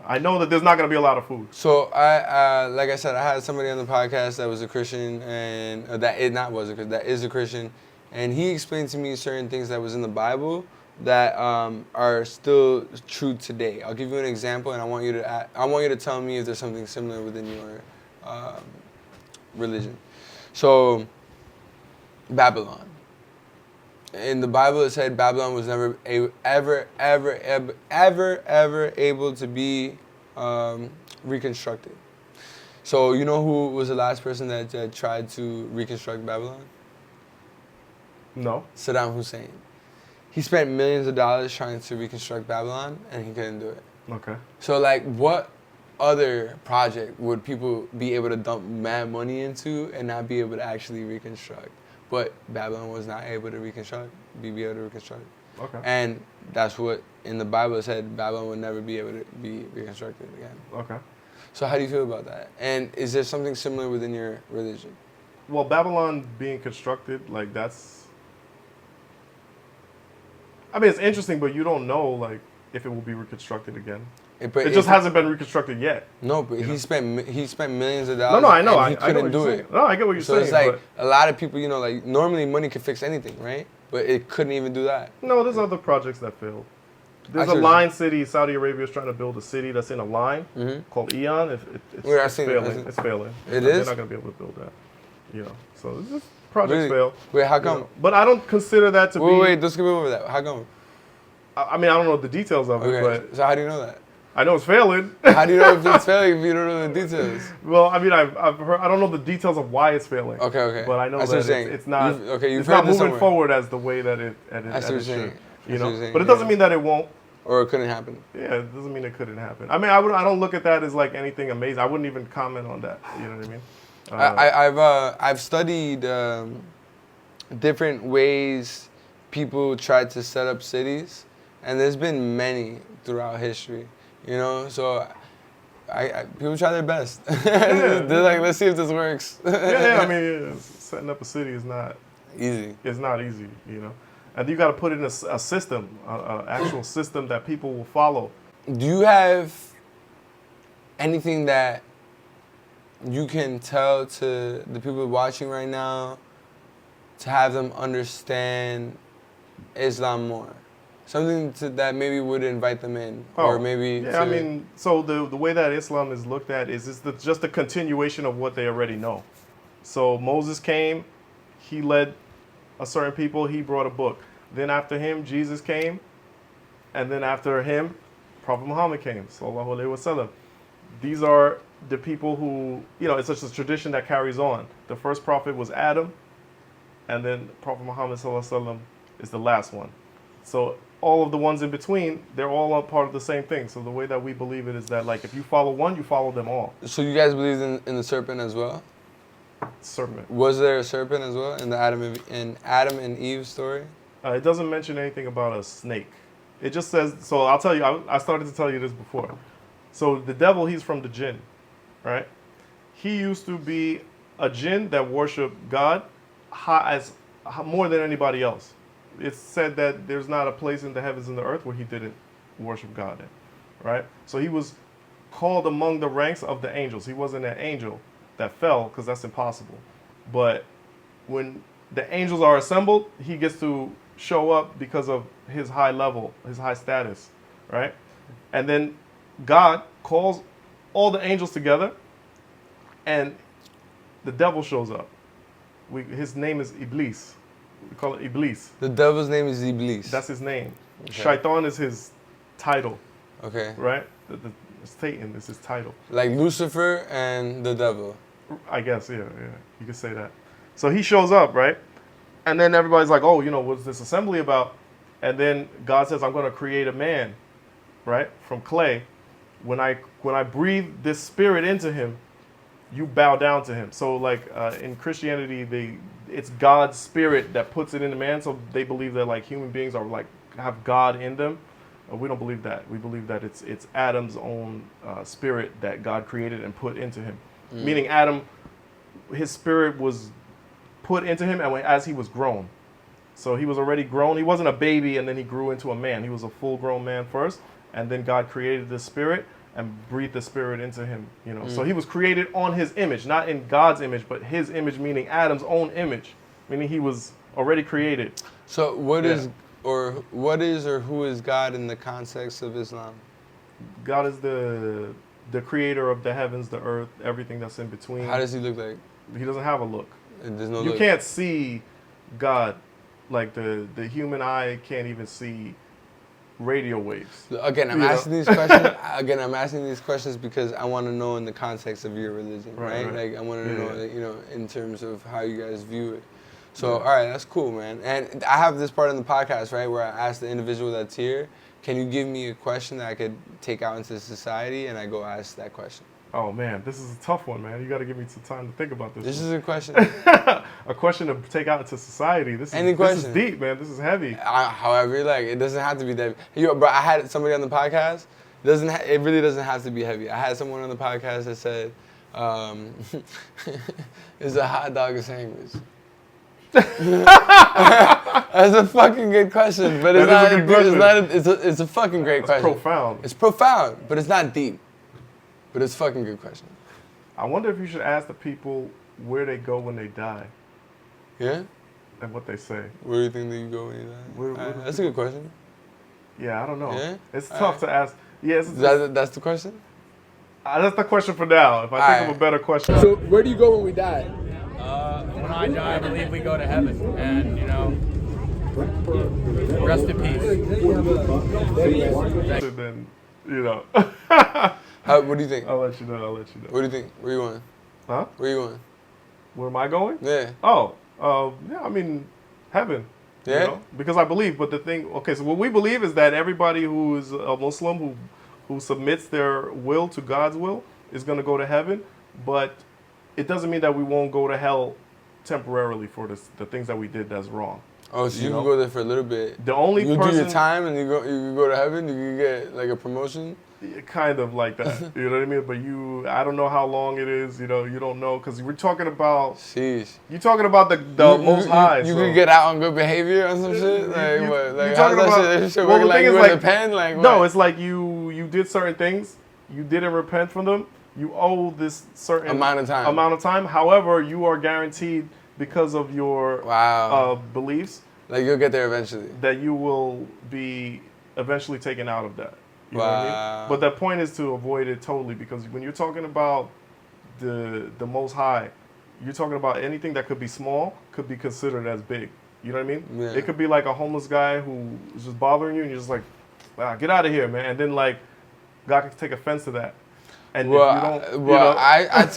I know that there's not going to be a lot of food. So I like I said, I had somebody on the podcast that was a Christian and that is a Christian, and he explained to me certain things that was in the Bible that are still true today. I'll give you an example, and I want you to tell me if there's something similar within your religion. So Babylon. In the Bible, it said Babylon was never ever able to be reconstructed. So you know who was the last person that tried to reconstruct Babylon? No. Saddam Hussein. He spent millions of dollars trying to reconstruct Babylon, and he couldn't do it. Okay. So like, what other project would people be able to dump mad money into and not be able to actually reconstruct? But Babylon was not able to be able to reconstruct. Okay. And that's what in the Bible said Babylon would never be able to be reconstructed again. Okay. So how do you feel about that? And is there something similar within your religion? Well, Babylon being constructed, like that's, I mean, it's interesting, but you don't know, like, if it will be reconstructed again. It just hasn't been reconstructed yet. No, but he spent millions of No, dollars. no, I know. And he couldn't do it. No, I get what you're saying. So it's like but a lot of people, you know, like normally money can fix anything, right? But it couldn't even do that. no, there's other projects that failed. There's a Actually- line city. Saudi Arabia is trying to build a city that's in a line called Eon. Wait, I've It's seen it. failing. It's failing. It They're is? not going to be able to build that. You know, so it's just projects Really? fail. Wait, how you come? know. But I don't consider that to be. Wait, let's skip over that. How come? I mean, I don't know the details of it, Okay, but so how do you know that? I know it's failing. How do you know if it's failing if you don't know the details? Well, I mean, I've heard. I don't know the details of why it's failing. Okay. But I know That's what that I'm saying. it's not. You've it's heard not this moving somewhere. forward as the way that it That's what should. you're saying. You That's what know, you're saying, but it doesn't mean that it won't. Or it couldn't happen. Yeah, it doesn't mean it couldn't happen. I mean, I don't look at that as like anything amazing. I wouldn't even comment on that. You know what I mean? I've studied different ways people tried to set up cities, and there's been many throughout history. You know, so people try their best. They're like, let's see if this works. yeah. I mean, setting up a city is not Easy. It's not easy. You know, and you got to put in a system, an actual system that people will follow. Do you have anything that you can tell to the people watching right now to have them understand Islam more? Something that maybe would invite them in, or maybe. Yeah, I mean, so the way that Islam is looked at is just a continuation of what they already know. So Moses came, he led a certain people, he brought a book. Then after him, Jesus came, and then after him, Prophet Muhammad came, sallallahu alaihi wasallam. These are the people who, you know, it's such a tradition that carries on. The first prophet was Adam, and then Prophet Muhammad sallallahu alaihi wasallam is the last one. So all of the ones in between, they're all a part of the same thing. So the way that we believe it is that, like, if you follow one, you follow them all. So you guys believe in the serpent as well? Serpent. Was there a serpent as well in the Adam and Eve story? It doesn't mention anything about a snake. It just says, so I'll tell you, I started to tell you this before. So the devil, he's from the jinn, right? He used to be a jinn that worshiped God more than anybody else. It's said that there's not a place in the heavens and the earth where he didn't worship God in, right? So he was called among the ranks of the angels. He wasn't an angel that fell, because that's impossible. But when the angels are assembled, he gets to show up because of his high level, his high status, right? And then God calls all the angels together, and the devil shows up. His name is Iblis. We call it Iblis. The devil's name is Iblis. That's his name. Okay. Shaitan is his title. Okay. Right? Satan is his title. Like Lucifer and the devil. I guess, yeah. You could say that. So he shows up, right? And then everybody's like, oh, what's this assembly about? And then God says, I'm going to create a man, right, from clay. When I breathe this spirit into him, you bow down to him. So like in Christianity, it's God's spirit that puts it into man. So they believe that like human beings are like have God in them. We don't believe that. We believe that it's Adam's own spirit that God created and put into him. Meaning Adam, his spirit was put into him and as he was grown. So he was already grown. He wasn't a baby and then he grew into a man. He was a full-grown man first, and then God created the spirit and breathed the spirit into him. So he was created on his image, not in God's image, but his image, meaning Adam's own image, meaning he was already created. So what is or who is God in the context of Islam? God is the creator of the heavens, the earth, everything that's in between. How does he look like? He doesn't have a look. There's no You look. can't see God. Like the human eye can't even see radio waves. Again, I'm asking these questions. I'm asking these questions because I want to know in the context of your religion, right? Like I want to know, in terms of how you guys view it. So, all right, that's cool, man. And I have this part in the podcast, right, where I ask the individual that's here, can you give me a question that I could take out into society, and I go ask that question. Oh man, this is a tough one, man. You got to give me some time to think about this. This is a question. A question to take out into society. This is deep, man. This is heavy. However, like it doesn't have to be that. Bro, I had somebody on the podcast. It really doesn't have to be heavy. I had someone on the podcast that said, "Is a hot dog a sandwich?" That's a fucking good question, but it's not. It's a fucking great question. It's profound. It's profound, but it's not deep. But it's a fucking good question. I wonder if you should ask the people where they go when they die. Yeah? And what they say. Where do you think that you go when you die? That's a good question. Yeah, I don't know. Yeah? It's tough to ask. Yeah, that's the question? That's the question for now. If I think of a better question. So where do you go when we die? When I die, I believe we go to heaven. And, rest in peace. And then, What do you think? I'll let you know. What do you think? Where you going? Huh? Where you going? Where am I going? Yeah. Oh, I mean, heaven. Yeah? Because I believe, but the thing, so what we believe is that everybody who is a Muslim who submits their will to God's will is going to go to heaven, but it doesn't mean that we won't go to hell temporarily for the things that we did that's wrong. Oh, so you can go there for a little bit. The only you person... do your time and you go to heaven, you can get like a promotion? Kind of like that, you know what I mean? But I don't know how long it is, you don't know, because we're talking about... Sheesh. You're talking about the Most High. You can get out on good behavior or some shit? Like what? Like how's that shit working? Like you in the pen? Like what? No, it's like you did certain things, you didn't repent from them, you owe this certain amount of time. However, you are guaranteed, because of your beliefs, like you'll get there eventually, that you will be eventually taken out of that. You know what I mean? But the point is to avoid it totally, because when you're talking about the Most High, you're talking about anything that could be small could be considered as big. You know what I mean? Yeah. It could be like a homeless guy who is just bothering you, and you're just like, get out of here, man. And then like God can take offense to that. And I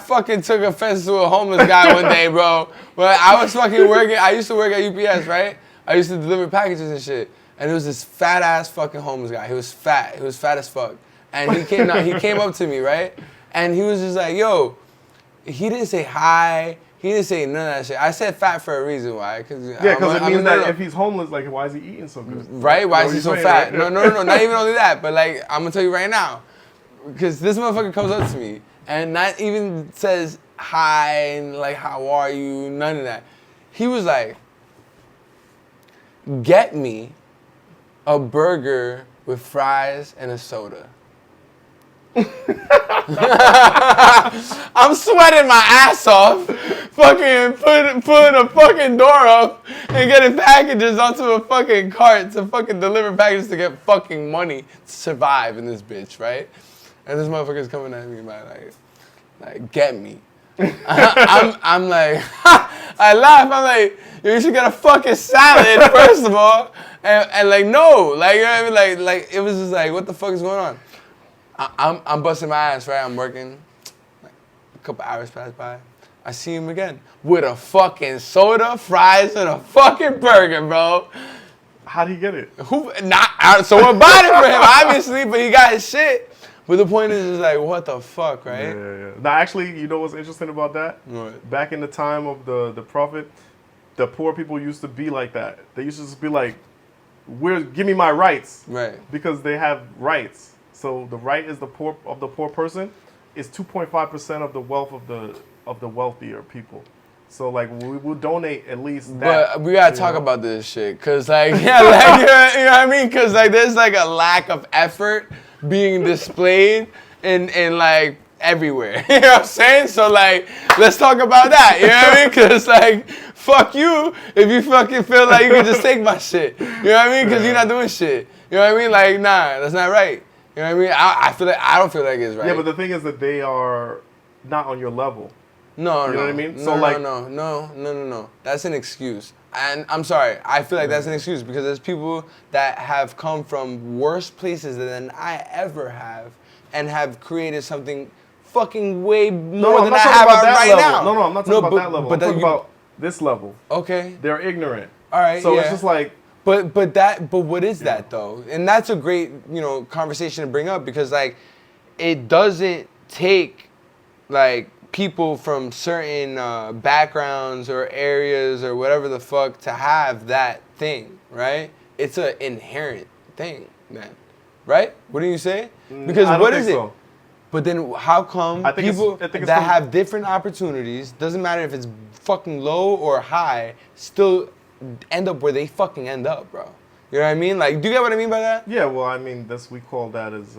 fucking took offense to a homeless guy one day, bro. Well, I was fucking working. I used to work at UPS, right? I used to deliver packages and shit. And it was this fat ass fucking homeless guy. He was fat. He was fat as fuck. And he came up to me, right? And he was just like, yo, he didn't say hi. He didn't say none of that shit. I said fat for a reason. Why? Because it means that if he's homeless, like, why is he eating so good? Right? Why is he so fat? Right? No. Not even only that, but like, I'm gonna tell you right now, because this motherfucker comes up to me and not even says hi and like, how are you? None of that. He was like, get me a burger with fries and a soda. I'm sweating my ass off, fucking putting a fucking door up and getting packages onto a fucking cart to fucking deliver packages to get fucking money to survive in this bitch, right? And this motherfucker's coming at me, man, like get me. I'm like, I laugh. I'm like, you should get a fucking salad first of all, and like no, like you know what I mean, like it was just like, what the fuck is going on? I'm busting my ass, right? I'm working. Like, a couple hours pass by. I see him again with a fucking soda, fries, and a fucking burger, bro. How'd he get it? Someone bought it for him, obviously, but he got his shit. But the point is like, what the fuck, right? Yeah. Now, actually, you know what's interesting about that? What? Back in the time of the Prophet, the poor people used to be like that. They used to just be like, give me my rights. Right. Because they have rights. So the right is the poor person is 2.5% of the wealth of the wealthier people. So like we will donate at least that. But we gotta talk about this shit, cause like you know what I mean? Cause like there's like a lack of effort being displayed in like everywhere. You know what I'm saying? So like let's talk about that. You know what I mean? Cause like fuck you if you fucking feel like you can just take my shit. You know what I mean? Cause you're not doing shit. You know what I mean? Like nah, that's not right. You know what I mean? I don't feel like it's right. Yeah, but the thing is that they are not on your level. No. You know what I mean? No. That's an excuse. And I'm sorry, I feel like that's an excuse because there's people that have come from worse places than I ever have and have created something fucking way more than I have right now. No, I'm not talking about that level. I'm talking about this level. Okay. They're ignorant. All right, so yeah. it's just like... But what is that though? And that's a great, conversation to bring up because like it doesn't take like people from certain backgrounds or areas or whatever the fuck to have that thing, right? It's an inherent thing, man. Right? What do you say? Because what is it? So. But then how come people that have different opportunities, doesn't matter if it's fucking low or high, still end up where they fucking end up, bro? You know what I mean? Like, do you get what I mean by that? Yeah, well, I mean, we call that as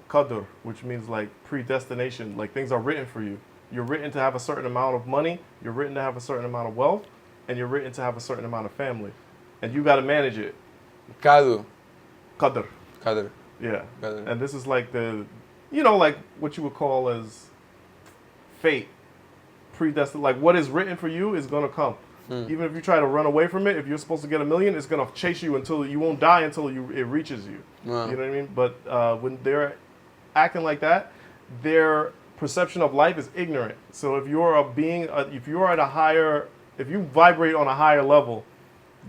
qadr, which means like predestination. Like things are written for you. You're written to have a certain amount of money, you're written to have a certain amount of wealth, and you're written to have a certain amount of family. And you got to manage it. Qadr. Yeah. Qadr. And this is like like what you would call as fate. Predestined. Like what is written for you is going to come. Even if you try to run away from it, if you're supposed to get $1 million, it's going to chase you until you won't die until it reaches you. Wow. You know what I mean? But when they're acting like that, their perception of life is ignorant. So if you're if you vibrate on a higher level,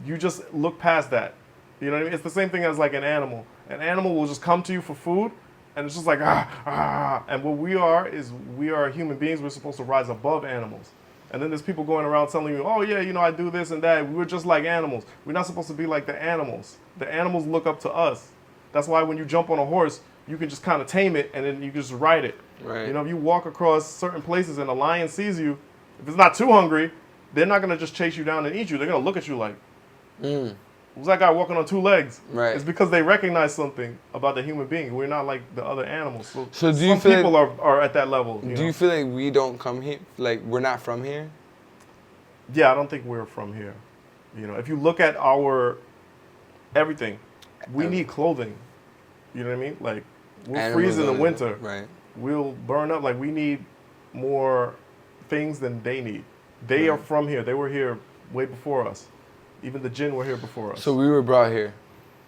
you just look past that. You know what I mean? It's the same thing as like an animal. An animal will just come to you for food, and it's just like And what we are human beings. We're supposed to rise above animals. And then there's people going around telling you, oh yeah, I do this and that. We're just like animals. We're not supposed to be like the animals. The animals look up to us. That's why when you jump on a horse, you can just kind of tame it and then you can just ride it. Right. If you walk across certain places and a lion sees you, if it's not too hungry, they're not going to just chase you down and eat you. They're going to look at you like, who's that guy walking on 2 legs? Right. It's because they recognize something about the human being. We're not like the other animals. So do you some feel people are at that level. Do you feel like we don't come here, like we're not from here? Yeah, I don't think we're from here. If you look at our everything, we need clothing. You know what I mean? Like, we'll freeze in the winter. Right. We'll burn up. Like, we need more things than they need. They are from here. They were here way before us. Even the jinn were here before us. So we were brought here.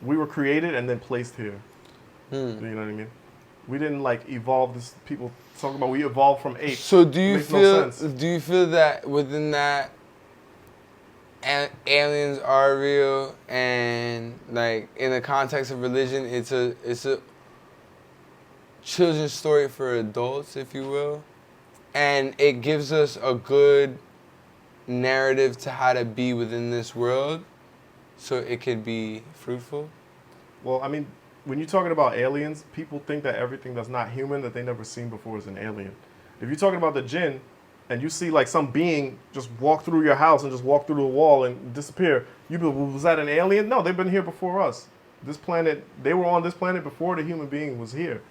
We were created and then placed here. You know what I mean? We didn't, like, evolve. This people talking about we evolved from apes. So do you no sense. Do you feel that within that aliens are real, and like in the context of religion, it's a children's story for adults, if you will, and it gives us a good narrative to how to be within this world so it could be fruitful? Well, I mean, when you're talking about aliens, people think that everything that's not human that they never seen before is an alien. If you're talking about the jinn, and you see like some being just walk through your house and just walk through the wall and disappear, you be, well, was that an alien? No, they've been here before us. This planet, they were on this planet before the human being was here.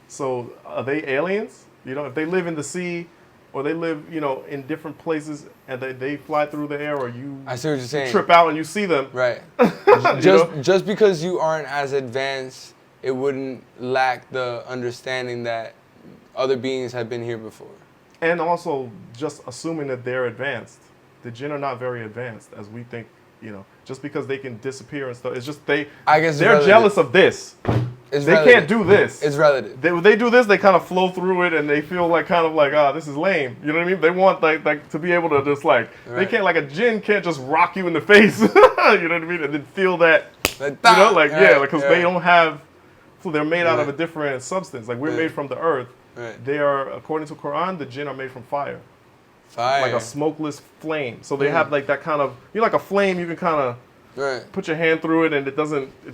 So are they aliens? You know, if they live in the sea or they live, you know, in different places and they fly through the air, or you I see what you're saying. trip out and you see them. Right. know? just because you aren't as advanced, it wouldn't lack the understanding that other beings have been here before. And also just assuming that they're advanced. The jinn are not very advanced as we think, you know, just because they can disappear and stuff. It's just I guess they're relative. jealous of this. It's They relative. can't do this. It's relative. When they do this, they kind of flow through it and they feel like kind of like, this is lame. You know what I mean? They want like to be able to just like, they Right. can't, like a jinn can't just rock you in the face. You know what I mean? And then feel that, Like, you know, like, yeah, right, because right. they don't have, so they're made out of a Right. different substance. Like we're Right. made from the earth. Right. They are, according to Quran, the jinn are made from fire. Fire. Like a smokeless flame. So they have like that kind of, you know, like a flame, you can kind of Right. put your hand through it and it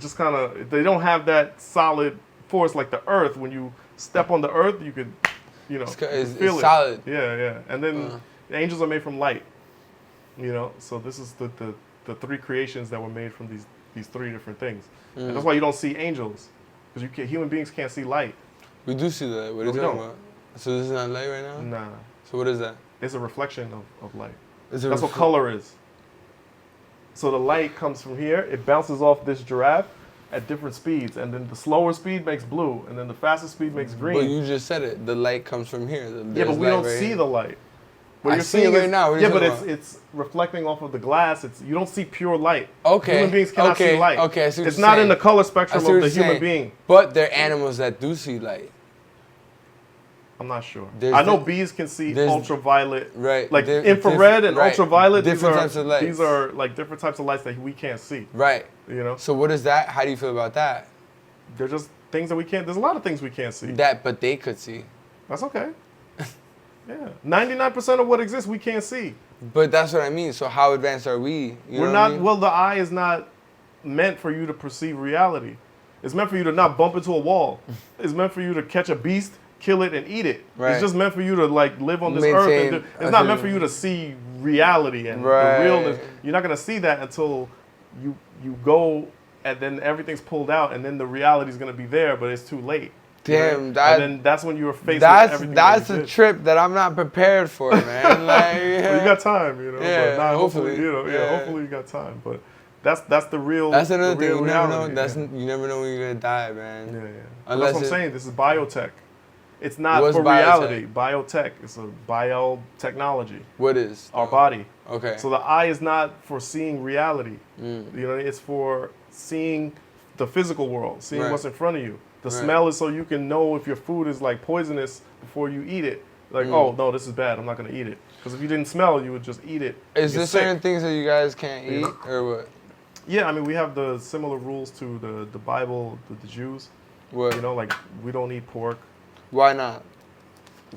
just kind of, they don't have that solid force like the earth. When you step on the earth, you could, you know, It's feel it. solid. Yeah, yeah. And then the angels are made from light, you know, so this is the three creations that were made from these three different things. And that's why you don't see angels, because human beings can't see light. We do see that. What are you No, we talking don't. about? So this is not light right now? Nah, So what is that? it's a reflection of light. It's a That's what refle- color is. So the light comes from here, it bounces off this giraffe at different speeds, and then the slower speed makes blue, and then the faster speed makes green. But you just said it. The light comes from here. Yeah, There's but we light don't right see here. the light. What I you're see it seeing right is, now. What are you yeah, but talking it's reflecting off of the glass. You don't see pure light. Okay. Human beings cannot Okay. see light. Okay, I see what It's you're not saying. in the color I spectrum see of what the you're human saying. being. But they're animals that do see light. I'm not sure. There's I know the- bees can see there's- ultraviolet, Right. like They're infrared and right. ultraviolet. Different types of lights. These are like different types of lights that we can't see. Right. You know, So what is that? How do you feel about that? they're just things that we can't. There's a lot of things we can't see. But they could see. That's okay. Yeah, 99% of what exists we can't see. But that's what I mean. So how advanced are we? You know We're what not. I mean? Well, the eye is not meant for you to perceive reality. It's meant for you to not bump into a wall. It's meant for you to catch a beast, kill it, and eat it. Right. It's just meant for you to like live on this earth. Maintain- And I it's not see. meant for you to see reality and Right. the realness. You're not gonna see that until you go, and then everything's pulled out, and then the reality is gonna be there, but it's too late. Damn, Right? that- and then that's when you're faced with That's everything. that's that a exists. trip that I'm not prepared for, man. Like, Well, you got time, you know. Yeah, but nah, hopefully, hopefully. you know, yeah, Yeah. hopefully you got time. But that's the real. that's another the thing. real You never know. reality, That's yeah. you never know when you're gonna die, man. Yeah, yeah. But Unless that's what I'm it- saying. This is biotech. It's not What's for biotech? reality. Biotech. It's a biotechnology. What is Our body. Okay. So the eye is not for seeing reality. Mm. You know, it's for seeing the physical world, seeing Right. what's in front of you. The Right. smell is so you can know if your food is like poisonous before you eat it. Like, Mm. oh no, this is bad. I'm not gonna eat it. Because if you didn't smell, you would just eat it. Is Get there sick. certain things that you guys can't eat or what? Yeah, I mean, we have the similar rules to the Bible, the Jews. What? You know, like we don't eat pork. Why not?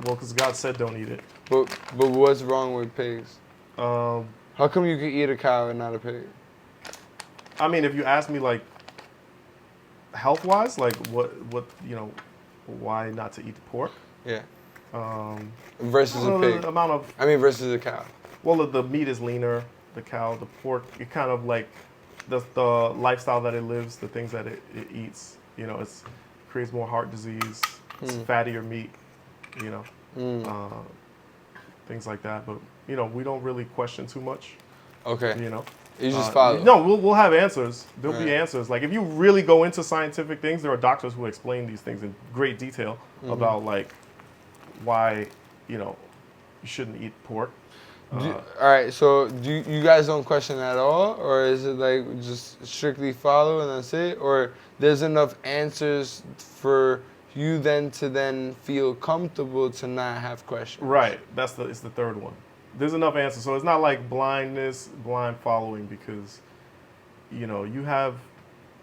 Well, because God said don't eat it. But what's wrong with pigs? Um, How come you could eat a cow and not a pig? I mean, if you ask me like health-wise, like what you know, why not to eat pork? Yeah. Um, Versus a well, pig. the amount of Versus a cow. well, the meat is leaner. The cow, the pork, it kind of like the lifestyle that it lives, the things that it eats. You know, it creates more heart disease. It's fattier meat. You know, things like that. But you know, we don't really question too much. Okay. You know. You just follow. No, we'll have answers. There'll be Right. answers. Like if you really go into scientific things, there are doctors who explain these things in great detail about like why, you know, you shouldn't eat pork. All right, so you guys don't question at all, or is it like just strictly follow and that's it, or there's enough answers for you then to feel comfortable to not have questions? Right. It's the third one. There's enough answers. So it's not like blind following, because, you know, you have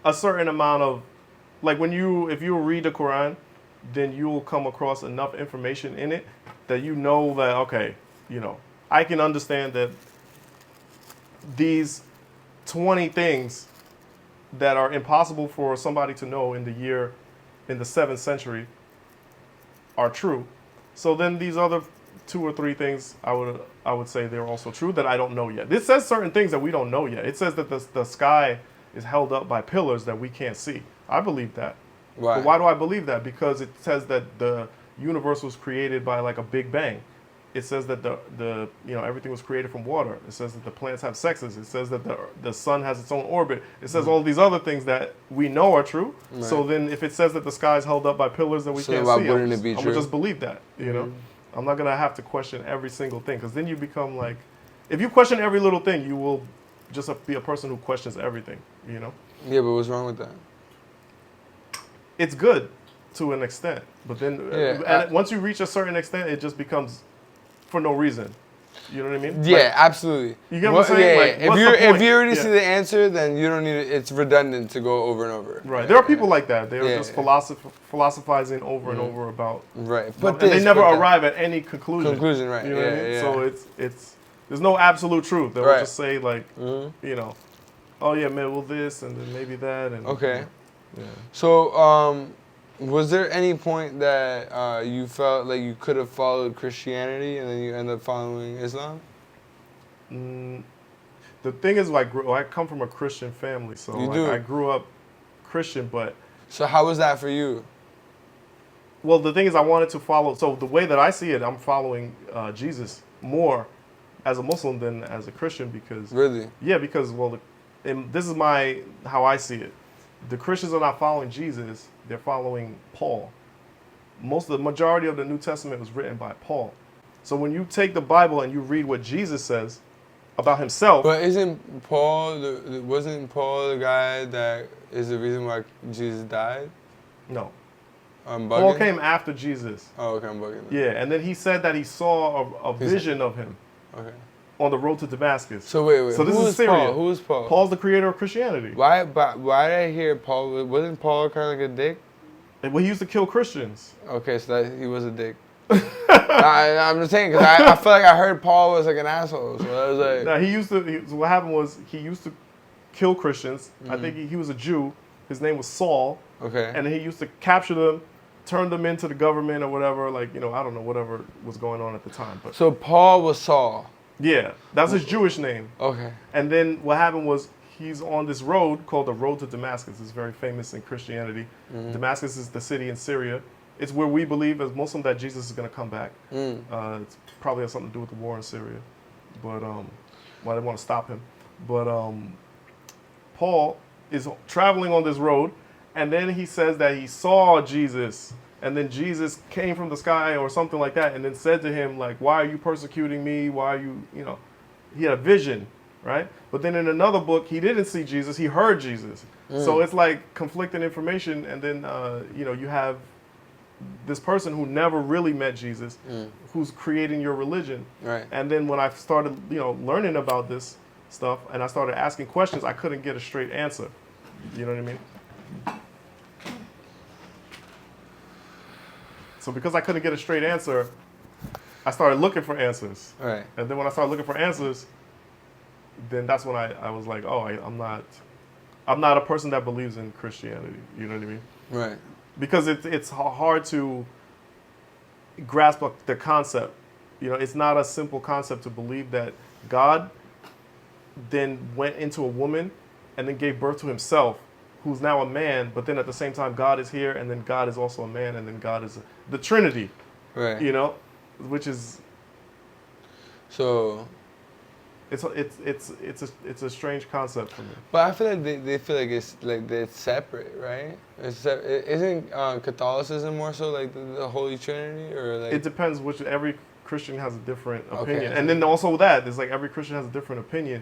a certain amount of, like if you read the Quran, then you will come across enough information in it that you know that, okay, you know, I can understand that these 20 things that are impossible for somebody to know in the 7th century are true. So then these other 2 or 3 things I would say they're also true that I don't know yet. This says certain things that we don't know yet. It says that the sky is held up by pillars that we can't see. I believe that. Why? But why do I believe that? Because it says that the universe was created by like a big bang. It says that the everything was created from water. It says that the plants have sexes. It says that the sun has its own orbit. It says all these other things that we know are true. Right. So then if it says that the sky is held up by pillars that we can't why see, wouldn't it be I'm true? gonna just believe that, I'm not gonna have to question every single thing, because then you become like, if you question every little thing, you will just be a person who questions everything, Yeah, but what's wrong with that? It's good to an extent, but then once you reach a certain extent, it just becomes for no reason. You know what I mean? Yeah, Like, absolutely. You get what I'm saying? Yeah, Like, yeah. what's the point? If you already Yeah. see the answer, then you don't need it. It's redundant to go over and over. Right. There are people like that. They're Yeah, just yeah. philosophizing over and over about. Right. And they never arrive at any conclusion. Conclusion, right. You know what I Yeah, mean? yeah. So it's there's no absolute truth. They'll Right. just say like, oh yeah, man, well this and then maybe that and. Okay. Yeah. So, was there any point that you felt like you could have followed Christianity and then you end up following Islam? The thing is, I come from a Christian family, so You do? I grew up Christian, but. So how was that for you? Well, the thing is, I wanted to follow. So the way that I see it, I'm following Jesus more as a Muslim than as a Christian, because Really? yeah, because and this is how I see it. The Christians are not following Jesus; they're following Paul. The majority of the New Testament was written by Paul. So when you take the Bible and you read what Jesus says about himself, But wasn't Paul the guy that is the reason why Jesus died? no, I'm bugging. Paul came after Jesus. Oh, okay, I'm bugging. Yeah, and then he said that he saw a vision of him Okay. on the road to Damascus. So wait. So this who is was Syria. Paul? Who was Paul? Paul's the creator of Christianity. Why did I hear Paul? Wasn't Paul kind of like a dick? Well, he used to kill Christians. Okay, so he was a dick. I'm just saying, because I feel like I heard Paul was like an asshole. So I was like, No, so what happened was he used to kill Christians. I think he was a Jew. His name was Saul. okay. And he used to capture them, turn them into the government or whatever. Like, I don't know, whatever was going on at the time. But So Paul was Saul. yeah, that's his Jewish name. Okay. And then what happened was he's on this road called the Road to Damascus. It's very famous in Christianity. Damascus is the city in Syria. It's where we believe as Muslims that Jesus is going to come back. It's probably has something to do with the war in Syria. But they want to stop him. But Paul is traveling on this road, and then he says that he saw Jesus, and then Jesus came from the sky or something like that, and then said to him, like, why are you persecuting me? Why are you, he had a vision, right? But then in another book, he didn't see Jesus, he heard Jesus. So it's like conflicting information, and then, you have this person who never really met Jesus, who's creating your religion. Right. And then when I started, learning about this stuff, and I started asking questions, I couldn't get a straight answer. You know what I mean? So because I couldn't get a straight answer, I started looking for answers. Right. And then when I started looking for answers, then that's when I was like, oh, I'm not a person that believes in Christianity. You know what I mean? Right. Because it's hard to grasp the concept. It's not a simple concept to believe that God then went into a woman and then gave birth to himself, who's now a man, but then at the same time God is here, and then God is also a man, and then God is the Trinity. Right. Which is So. it's a strange concept for me. But I feel like they feel like it's like they're separate, right? Isn't Catholicism more so like the Holy Trinity, or like? It depends every Christian has a different opinion. Okay. And then also that, it's like every Christian has a different opinion.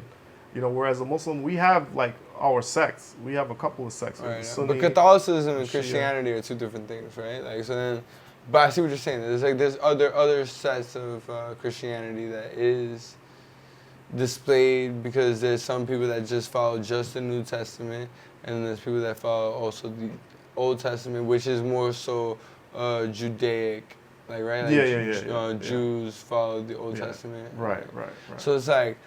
Whereas a Muslim, we have like our sects. We have a couple of sects. Right. Sunni, But Catholicism and Shia. Christianity are two different things, right? Like so then, but I see what you're saying. There's other sets of Christianity that is displayed, because there's some people that just follow just the New Testament, and there's people that follow also the Old Testament, which is more so Judaic, like right? Like yeah. Jews follow the Old Yeah. Testament. Right. So it's like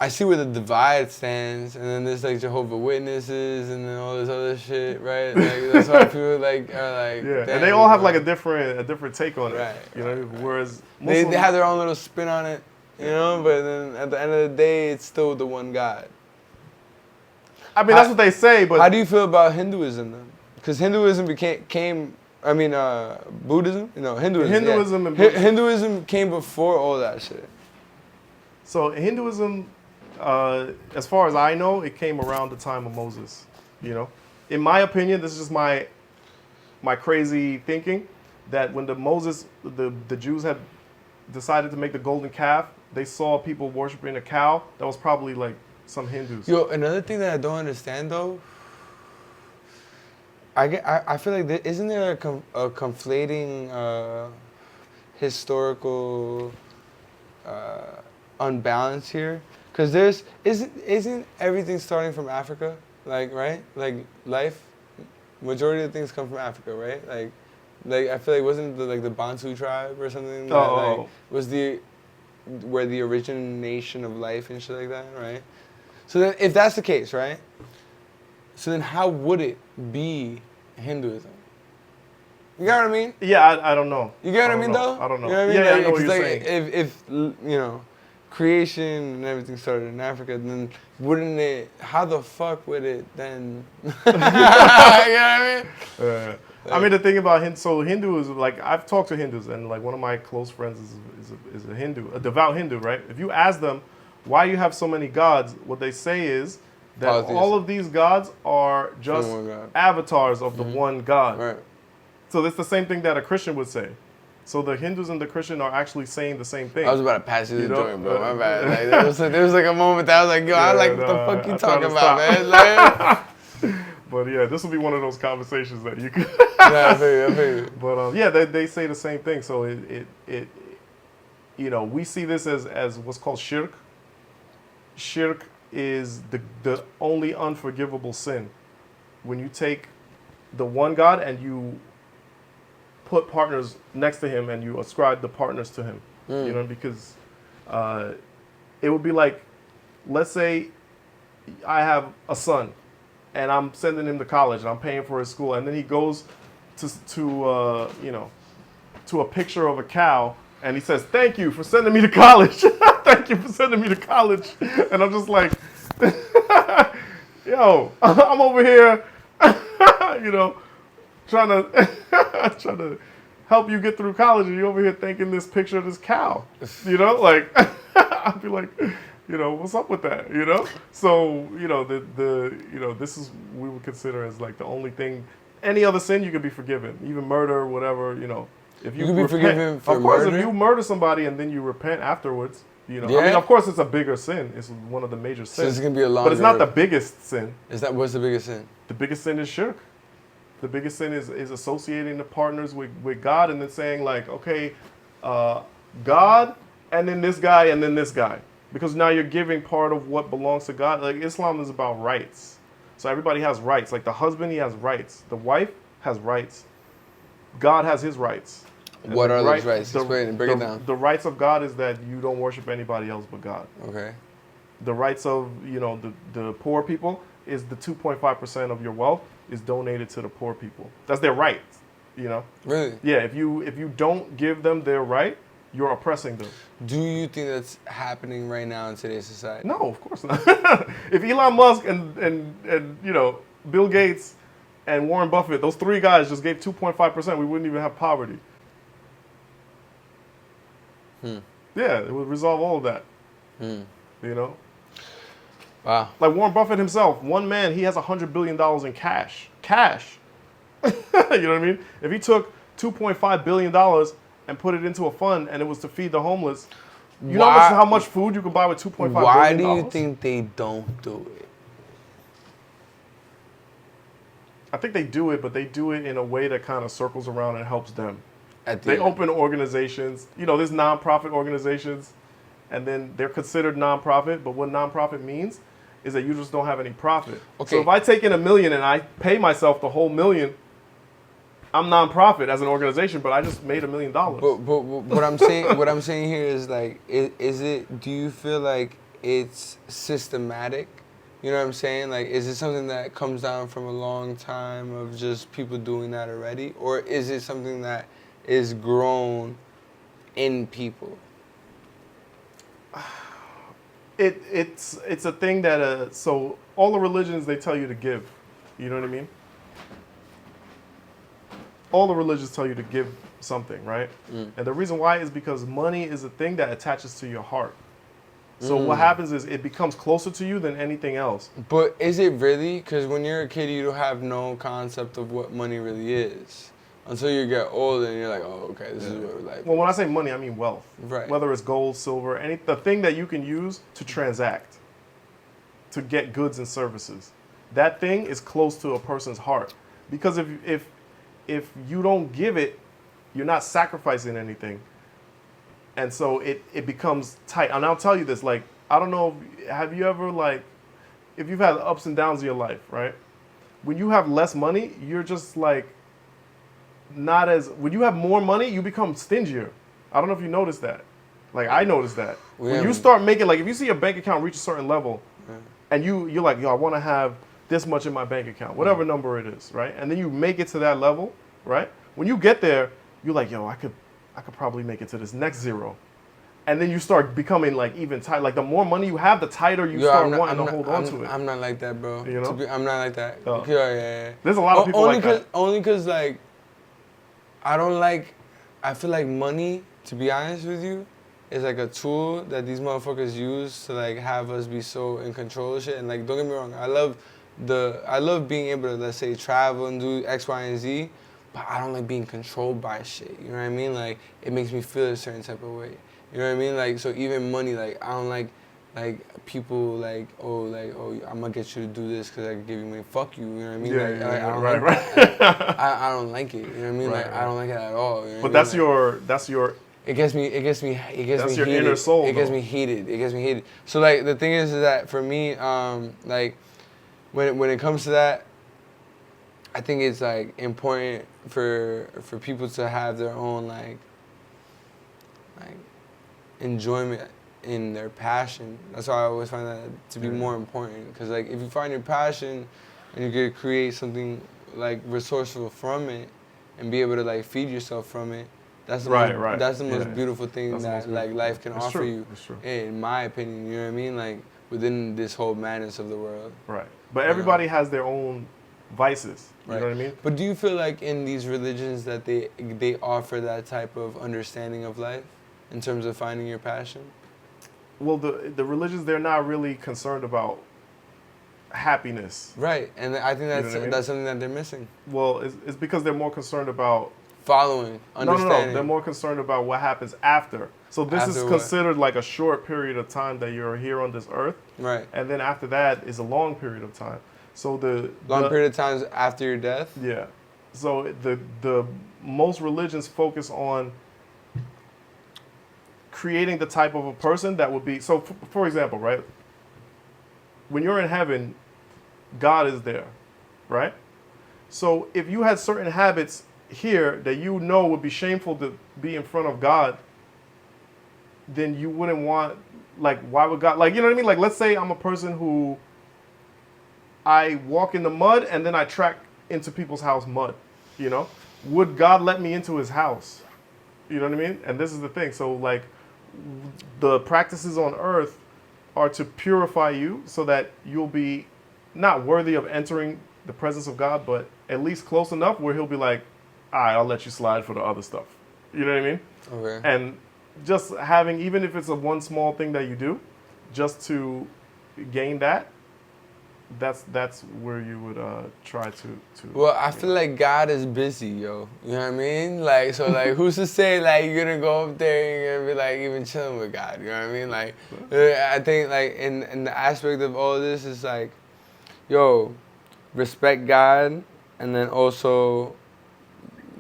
I see where the divide stands, and then there's like Jehovah's Witnesses, and then all this other shit, right? Like that's why people like are like. Yeah, damn, and they all have bro. like a different take on it. Right, You know, right. whereas They Muslim, have their own little spin on it, you know. But then at the end of the day, it's still the one God. I mean, that's what they say, but How do you feel about Hinduism then? Because Hinduism Buddhism? No, Hinduism. Hinduism yeah. and Buddhism. Hinduism came before all that shit. So Hinduism, as far as I know, it came around the time of Moses. You know, in my opinion, this is just my crazy thinking, that when the Jews had decided to make the golden calf, they saw people worshiping a cow. That was probably like some Hindus. Yo, another thing that I don't understand though, I feel like isn't there a conflating historical unbalance here? Because isn't everything starting from Africa, like, right? Like life, majority of things come from Africa, right? Like I feel like wasn't the Bantu tribe or something that like, was where the origination of life and shit like that, right? So then, if that's the case, right? So then, how would it be Hinduism? You get what I mean? Yeah, I don't know. You get what I mean, know. though? I don't know. You know what I mean? Yeah, I Like, know what 'cause, you're like, saying. if you know, creation and everything started in Africa, then wouldn't it? How the fuck would it then? You know what I mean? I mean, the thing about Hindu is, like, I've talked to Hindus, and like one of my close friends is a Hindu, a devout Hindu, right? If you ask them why you have so many gods, what they say is that all of these gods are just one God. avatars of the one God. Right. So that's the same thing that a Christian would say. So the Hindus and the Christian are actually saying the same thing. I was about to pass you the You know, joint, bro. My bad. Like, there was like a moment that I was like, yo, I like what the fuck you I talking tried about, to man. Like, But yeah, this will be one of those conversations that you could. nah, I feel you. But yeah, they say the same thing. So it you know, we see this as what's called shirk. Shirk is the only unforgivable sin. When you take the one God and you put partners next to him and you ascribe the partners to him. You know, because it would be like, let's say I have a son and I'm sending him to college and I'm paying for his school, and then he goes to you know, to a picture of a cow and he says, "Thank you for sending me to college." Thank you for sending me to college. And I'm just like, yo, I'm over here, you know, trying to help you get through college, and you're over here thanking this picture of this cow. You know, like, I'd be like, you know, what's up with that? You know? So, you know, you know, this is we would consider as like the only thing. Any other sin you could be forgiven, even murder, whatever, you know. If You could be forgiven for of course, murder? if you murder somebody and then you repent afterwards, you know. I Yeah. mean, of course, it's a bigger sin. It's one of the major So sins. it's gonna be a but it's not longer- the biggest sin. What's the biggest sin? The biggest sin is shirk. The biggest sin is associating the partners with God and then saying like, okay, God, and then this guy, and then this guy. Because now you're giving part of what belongs to God. Like Islam is about rights. So everybody has rights. Like the husband, he has rights. The wife has rights. God has his rights. And What the are right- those rights? Explain it. Break it down. The rights of God is that you don't worship anybody else but God. Okay. The rights of, you know, the poor people is the 2.5% of your wealth is donated to the poor people. That's their right, you know? Really? Yeah, if you don't give them their right, you're oppressing them. Do you think that's happening right now in today's society? No, of course not. If Elon Musk and you know, Bill Gates and Warren Buffett, those three guys just gave 2.5%, we wouldn't even have poverty. Yeah, it would resolve all of that. You know? Wow. Like Warren Buffett himself, one man, he has $100 billion in cash. Cash. You know what I mean? If he took $2.5 billion and put it into a fund and it was to feed the homeless, you know how much food you can buy with $2.5 billion? Why do you think they don't do it? I think they do it, but they do it in a way that kind of circles around and helps them. At the They end? open organizations. You know, there's nonprofit organizations, and then they're considered nonprofit, but what nonprofit means is that you just don't have any profit. Okay. So if I take in $1 million and I pay myself the whole $1 million, I'm nonprofit as an organization, but I just made $1 million. But what I'm saying here is like, is it? Do you feel like it's systematic? You know what I'm saying? Like, is it something that comes down from a long time of just people doing that already? Or is it something that is grown in people? It's a thing that so all the religions, they tell you to give. You know what I mean? All the religions tell you to give something, right? And the reason why is because money is a thing that attaches to your heart. So what happens is it becomes closer to you than anything else. But is it really? Because when you're a kid, you don't have no concept of what money really is. Until you get older and you're like, oh, okay, this is what life Well, when I say money, I mean wealth. Right. Whether it's gold, silver, the thing that you can use to transact, to get goods and services. That thing is close to a person's heart. Because if you don't give it, you're not sacrificing anything. And so it becomes tight. And I'll tell you this, like, I don't know, have you ever, like, if you've had ups and downs in your life, right? When you have less money, you're just like, when you have more money, you become stingier. I don't know if you noticed that. Like, I noticed that. When you start making, like, if you see your bank account reach a certain level, and you're like, yo, I want to have this much in my bank account, whatever number it is, right? And then you make it to that level, right? When you get there, you're like, yo, I could probably make it to this next zero. And then you start becoming, like, even tight. Like, the more money you have, the tighter you start wanting to hold on to it. I'm not like that, bro. You know? I'm not like that. Oh. Yeah. There's a lot of people like that. Only because, like, I feel like money, to be honest with you, is like a tool that these motherfuckers use to, like, have us be so in control of shit. And, like, don't get me wrong, I love being able to, let's say, travel and do X, Y, and Z, but I don't like being controlled by shit. You know what I mean? Like, it makes me feel a certain type of way. You know what I mean? Like, so even money, like, I don't like people oh, I'm gonna get you to do this because I can give you money. Fuck you, you know what I mean? I don't like that. I don't like it, you know what I mean? I don't like it at all. You know but what I mean? that's your It gets me that's your heated. inner soul, It gets me heated. So, like, the thing is that for me, like, when it comes to that, I think it's, like, important for people to have their own, like enjoyment in their passion. That's why I always find that to be more important. Because, like, if you find your passion and you can create something, like, resourceful from it and be able to, like, feed yourself from it, that's the most beautiful thing that, like, life can offer you. That's true. In my opinion, you know what I mean? Like, within this whole madness of the world. Right. But everybody has their own vices. You know what I mean? But do you feel like in these religions that they offer that type of understanding of life in terms of finding your passion? Well, the religions, they're not really concerned about happiness. Right, and I think that's what I mean? that's something that they're missing. Well, it's because they're more concerned about Following, understanding. No. They're more concerned about what happens after. So this is considered like a short period of time that you're here on this earth. Right. And then after that is a long period of time. So the long period of time after your death? Yeah. So the most religions focus on creating the type of a person that would be, so for example, right? When you're in heaven, God is there, right? So if you had certain habits here that you know would be shameful to be in front of God, then you wouldn't want, like, why would God, like, you know what I mean? Like, let's say I'm a person who I walk in the mud and then I track into people's house mud, you know? Would God let me into his house? You know what I mean? And this is the thing. So, like, the practices on earth are to purify you so that you'll be not worthy of entering the presence of God, but at least close enough where he'll be like, all right, I'll let you slide for the other stuff. You know what I mean? Okay. And just having, even if it's a one small thing that you do, just to gain that, that's where you would try to. Well, I feel like God is busy, yo. You know what I mean? Like, so, like, who's to say, like, you're gonna go up there and you're gonna be, like, even chilling with God? You know what I mean? Like, I think, like, in the aspect of all this is like, yo, respect God, and then also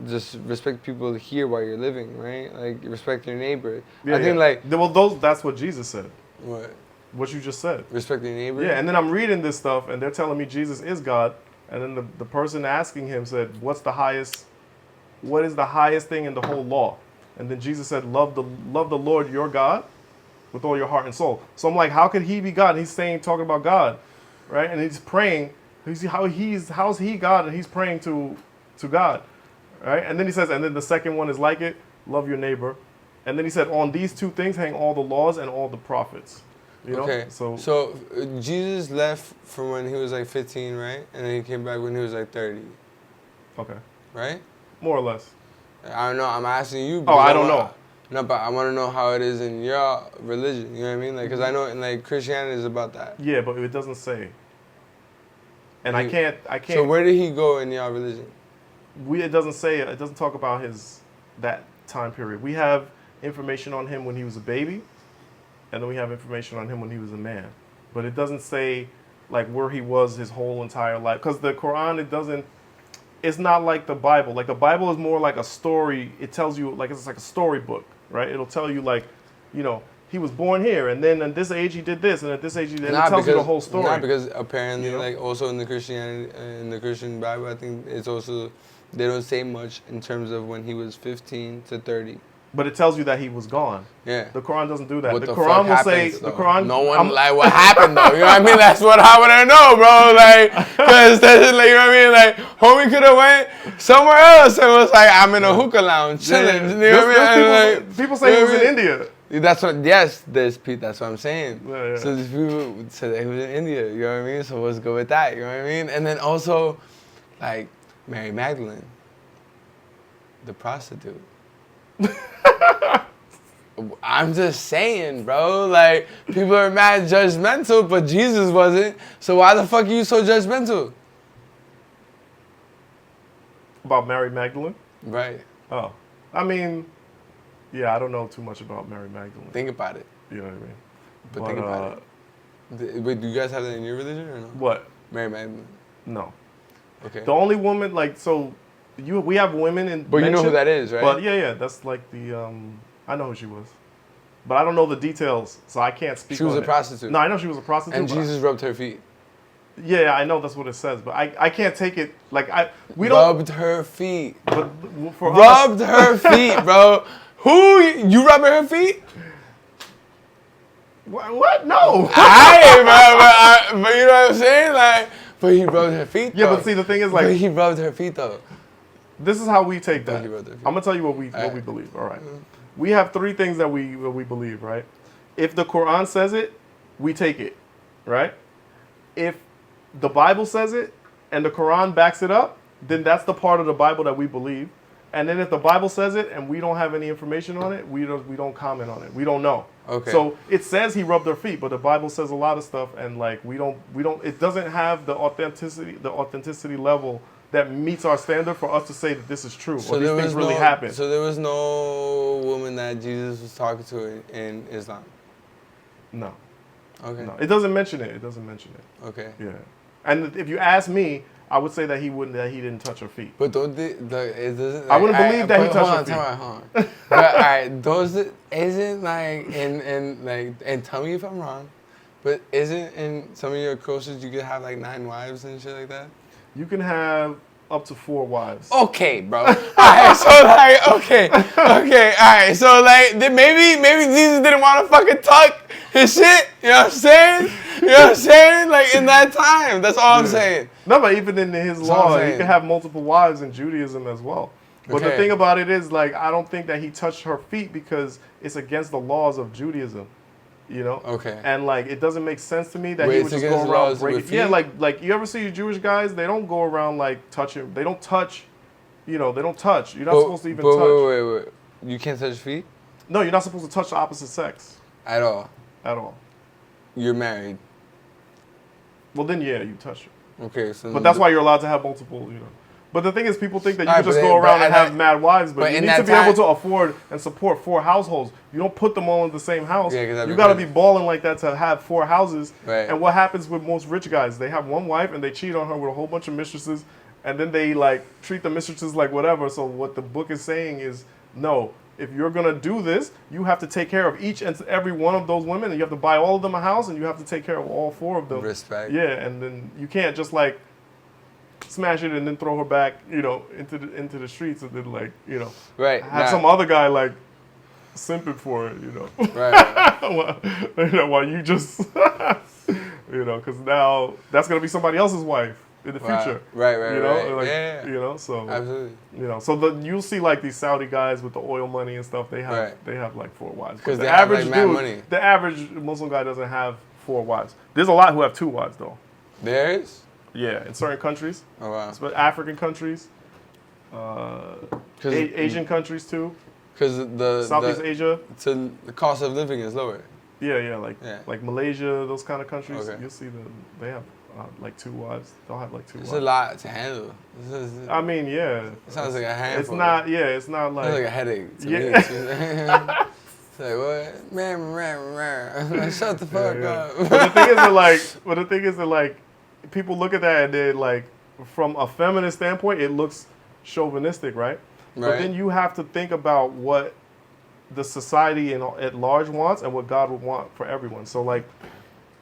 just respect people here while you're living, right? Like, respect your neighbor. Yeah, I think, like, well, that's what Jesus said. What you just said. Respect your neighbor? Yeah, and then I'm reading this stuff, and they're telling me Jesus is God, and then the person asking him said, what is the highest thing in the whole law? And then Jesus said, love the Lord your God with all your heart and soul. So I'm like, how could he be God? And he's talking about God, right? And he's praying. How's he God? And he's praying to God, right? And then he says, and then the second one is like it, love your neighbor. And then he said, on these two things hang all the laws and all the prophets. You know? Okay. So Jesus left from when he was like 15, right? And then he came back when he was like 30. okay, Right? more or less. I don't know. I'm asking you. Oh, I don't know. No, but I want to know how it is in your religion. You know what I mean? Like, because I know in like Christianity is about that. Yeah, but it doesn't say. And I He- can't. So where did he go in your religion? It doesn't say. It doesn't talk about that time period. We have information on him when he was a baby, and then we have information on him when he was a man. But it doesn't say like where he was his whole entire life. Because the Quran, it doesn't. It's not like the Bible. Like the Bible is more like a story. It tells you like it's like a storybook, right? It'll tell you like, he was born here, and then at this age he did this, and at this age he did. And it tells you the whole story. Not because apparently, You know? like also in the Christian Bible, I think it's also they don't say much in terms of when he was 15 to 30. But it tells you that he was gone. Yeah. The Quran doesn't do that. What the the Quran fuck will say happens, the though? Quran. No one like what happened though. You know what I mean? That's what I want to know, bro. Like, cause that's like, you know what I mean? Like, homie could have went somewhere else and was like, I'm in a hookah lounge chilling. You know what I mean? And, like, People say you he know was what in I mean? India. That's what. Yes, there's Pete. That's what I'm saying. Yeah. So these people said that he was in India. You know what I mean? So let's go with that. You know what I mean? And then also, like Mary Magdalene, the prostitute. I'm just saying, bro. Like people are mad judgmental, but Jesus wasn't. So why the fuck are you so judgmental? About Mary Magdalene? Right. Oh. I mean, yeah, I don't know too much about Mary Magdalene. Think about it. You know what I mean? But think about it. Wait, do you guys have that in your religion or no? What? Mary Magdalene. No. Okay. The only woman, like, so we have women in. But you know who that is, right? But yeah, that's like the. I know who she was, but I don't know the details, so I can't speak. She was on a it. prostitute. No, I know she was a prostitute. And but Jesus rubbed her feet. Yeah, I know that's what it says, but I can't take it like we Rubbed her feet. But for Rubbed her feet, bro. Who you rubbing her feet? What? No. But you know what I'm saying? Like, but he rubbed her feet. Yeah, though. but see, the thing is, But like, he rubbed her feet though. this is how we take that. he wrote that. I'm gonna tell you what we believe. All right, we have three things that we believe. Right, if the Quran says it, we take it. Right, if the Bible says it and the Quran backs it up, then that's the part of the Bible that we believe. And then if the Bible says it and we don't have any information on it, we don't comment on it. We don't know. Okay. So it says he rubbed her feet, but the Bible says a lot of stuff, and like we don't. It doesn't have the authenticity level that meets our standard for us to say that this is true or these things really happen. So there was no woman that Jesus was talking to in Islam. No. Okay. No. It doesn't mention it. It doesn't mention it. Okay. Yeah. And if you ask me, I would say that he didn't touch her feet. But don't it doesn't. I wouldn't believe that he touched her feet. Hold on. But all right, isn't like and tell me if I'm wrong, but isn't in some of your cultures you could have like 9 wives and shit like that? You can have up to 4 wives. Okay, bro. All right, so like, okay, all right, so like, maybe Jesus didn't want to fucking tuck his shit. You know what I'm saying? You know what I'm saying? Like in that time, that's all I'm saying. No, but even in his That's what I'm law, saying. you can have multiple wives in Judaism as well. But the Okay. thing about it is, like, I don't think that he touched her feet because it's against the laws of Judaism. You know? Okay. And like, it doesn't make sense to me that Wait, he it's would just against go the around laws breaking. with Yeah, feet? like you ever see Jewish guys? They don't go around like touching. They don't touch. You know, they don't touch. You're not supposed to even touch. Wait. You can't touch feet No, you're not supposed to touch the opposite sex at all. at all. You're married. Well, then yeah, you touch it. Okay, so. But that's why you're allowed to have multiple. You know. But the thing is, people think that you Alright, can just but go then- around but and at have that- mad wives, but but you in need that to be able time- to afford and support 4 households. You don't put them all in the same house. Yeah, 'cause that'd You be got to be crazy. balling like that to have 4 houses. Right. And what happens with most rich guys? They have one wife and they cheat on her with a whole bunch of mistresses, and then they like treat the mistresses like whatever. So what the book is saying is, no. If you're gonna do this, you have to take care of each and every one of those women, and you have to buy all of them a house, and you have to take care of all 4 of them. Respect. Yeah, and then you can't just like smash it and then throw her back, you know, into the streets, and then like, you know, Right. have nah. some other guy like simping for it, you know. Right. While you just, you know, because now that's gonna be somebody else's wife in the future. Right. You know, Right. like, Yeah. you know, so Absolutely. you know, so you'll see like these Saudi guys with the oil money and stuff. They have like 4 wives. Because But they have like mad money. the average Muslim guy doesn't have 4 wives. There's a lot who have 2 wives though. There is? Yeah, in certain countries. Oh wow. But African countries, Asian countries too. Because Southeast Asia. So the cost of living is lower. Yeah, like Malaysia, those kind of countries. Okay. You'll see they have like 2 wives. They'll have like 2 It's wives. a lot to handle. I mean, yeah. It sounds like a handful. It's not. Yeah, it's not like. Sounds like a headache to me. Yeah. It's like what? Man. Shut the fuck up. But the thing is that like, people look at that and then like, from a feminist standpoint, it looks chauvinistic, right? But then you have to think about what the society at large wants and what God would want for everyone. So like,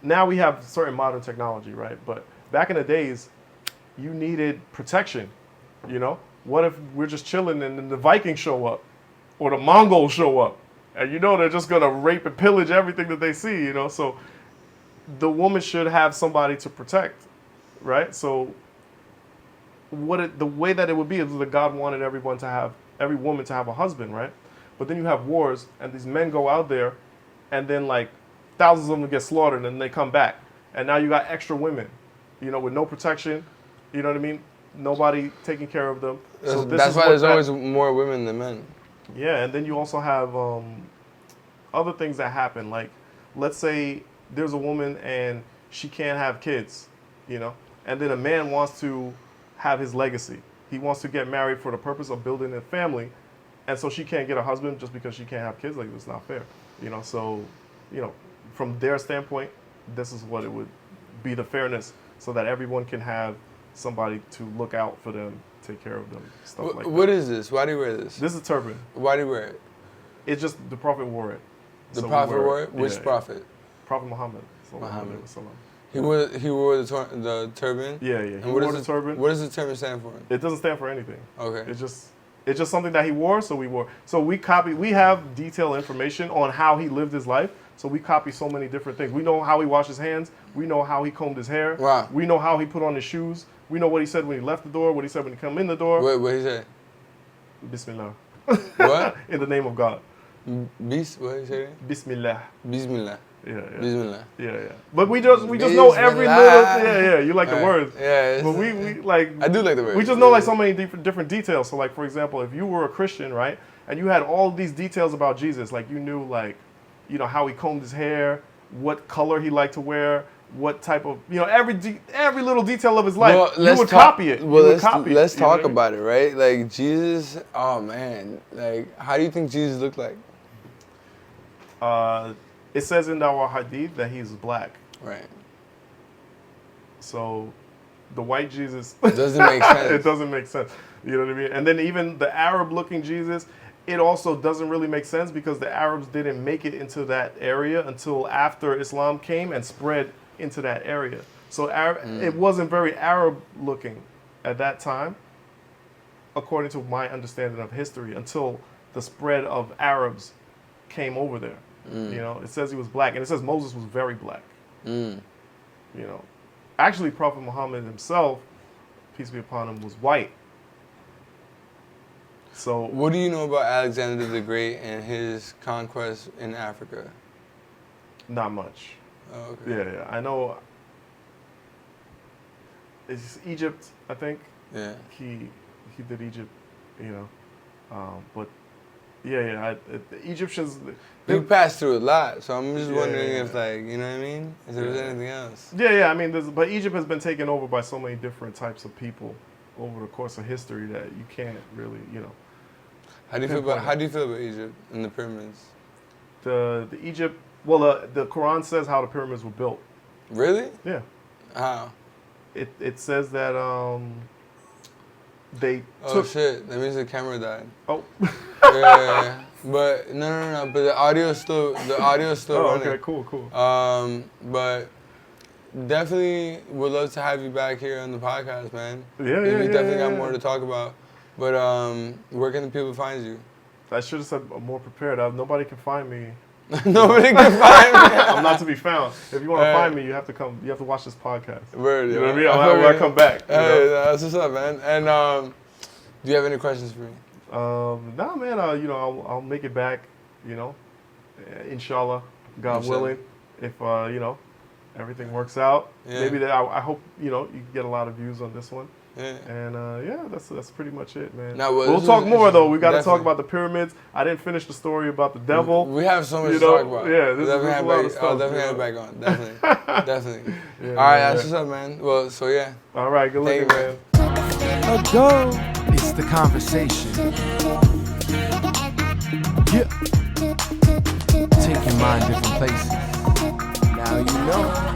now we have certain modern technology, right? But back in the days, you needed protection, you know? What if we're just chilling and then the Vikings show up or the Mongols show up? And you know they're just gonna rape and pillage everything that they see, you know? So the woman should have somebody to protect, right? So the way that it would be is that God wanted every woman to have a husband, right? But then you have wars and these men go out there and then like thousands of them get slaughtered and they come back. And now you got extra women, you know, with no protection, you know what I mean? Nobody taking care of them. So that's why there's always more women than men. Yeah, and then you also have other things that happen. Like, let's say there's a woman and she can't have kids, you know, and then a man wants to have his legacy. He wants to get married for the purpose of building a family, and so she can't get a husband just because she can't have kids. Like, it's not fair, you know. So, you know, from their standpoint, this is what it would be, the fairness, so that everyone can have somebody to look out for them, take care of them, stuff like that. What is this? Why do you wear this? This is a turban. Why do you wear it? It's just the Prophet wore it. The So we Prophet wear wore it? Which prophet? Prophet Muhammad. Muhammad. He wore the turban? Yeah. And He wore the turban. What does the turban stand for? It doesn't stand for anything. Okay. It's just something that he wore, so we wore. So we have detailed information on how he lived his life. So we copy so many different things. We know how he washed his hands. We know how he combed his hair. Wow. We know how he put on his shoes. We know what he said when he left the door, what he said when he come in the door. What he say? Bismillah. What? In the name of God. What he say? Bismillah. Bismillah. Yeah. Bismillah. Yeah. But we just know every little. Yeah. You like the words. Yeah. But we like. I do like the words. We just know like so many different details. So like, for example, if you were a Christian, right, and you had all these details about Jesus, like you knew like, you know, how he combed his hair, what color he liked to wear, what type of, you know, every little detail of his life, you would copy it. Well, let's talk about it, right? Like Jesus, oh man, like how do you think Jesus looked like? It says in our hadith that he's black. Right. So the white Jesus doesn't make sense. It doesn't make sense. You know what I mean? And then even the Arab-looking Jesus, it also doesn't really make sense because the Arabs didn't make it into that area until after Islam came and spread into that area. So it wasn't very Arab-looking at that time, according to my understanding of history, until the spread of Arabs came over there. You know, it says he was black, and it says Moses was very black. You know, actually, Prophet Muhammad himself, peace be upon him, was white. So, what do you know about Alexander the Great and his conquest in Africa? Not much. Oh, okay. Yeah. I know. It's Egypt, I think. Yeah. He did Egypt, you know, but the Egyptians. We passed through a lot, so I'm just wondering if, like, you know what I mean? If there was anything else. Yeah. I mean, but Egypt has been taken over by so many different types of people over the course of history that you can't really, you know. How do you feel about Egypt and the pyramids? The Egypt. Well, the Quran says how the pyramids were built. Really? Yeah. How? It says that they Oh took. shit! That means the camera died. Oh. Yeah. But no. But the audio's still running. Okay. Cool. But definitely would love to have you back here on the podcast, man. Yeah. We definitely got more to talk about. But where can the people find you? I should have said more prepared. Nobody can find me. Nobody can find me. I'm not to be found. If you want to find me, you have to come. You have to watch this podcast. Word, You know what I mean? I'll come back. You Hey, know? that's what's up, man. And do you have any questions for me? Nah, man. You know, I'll make it back. You know, inshallah, God Inshallah. willing. If you know, everything works out. Yeah. Maybe I hope you know you can get a lot of views on this one. Yeah. And yeah, that's pretty much it, man. Now, well, we'll this talk is more though. We got to talk definitely. about the pyramids. I didn't finish the story about the devil. We have so much You to know, talk about. yeah, this is definitely a have lot back, of stuff, I'll definitely you have know. it back on. Definitely. Yeah, All right, yeah, that's what's up, man. Well, so yeah. All right, good Thank looking, you, man. A go. It's the conversation. Yeah. Take your mind different places. Now you know.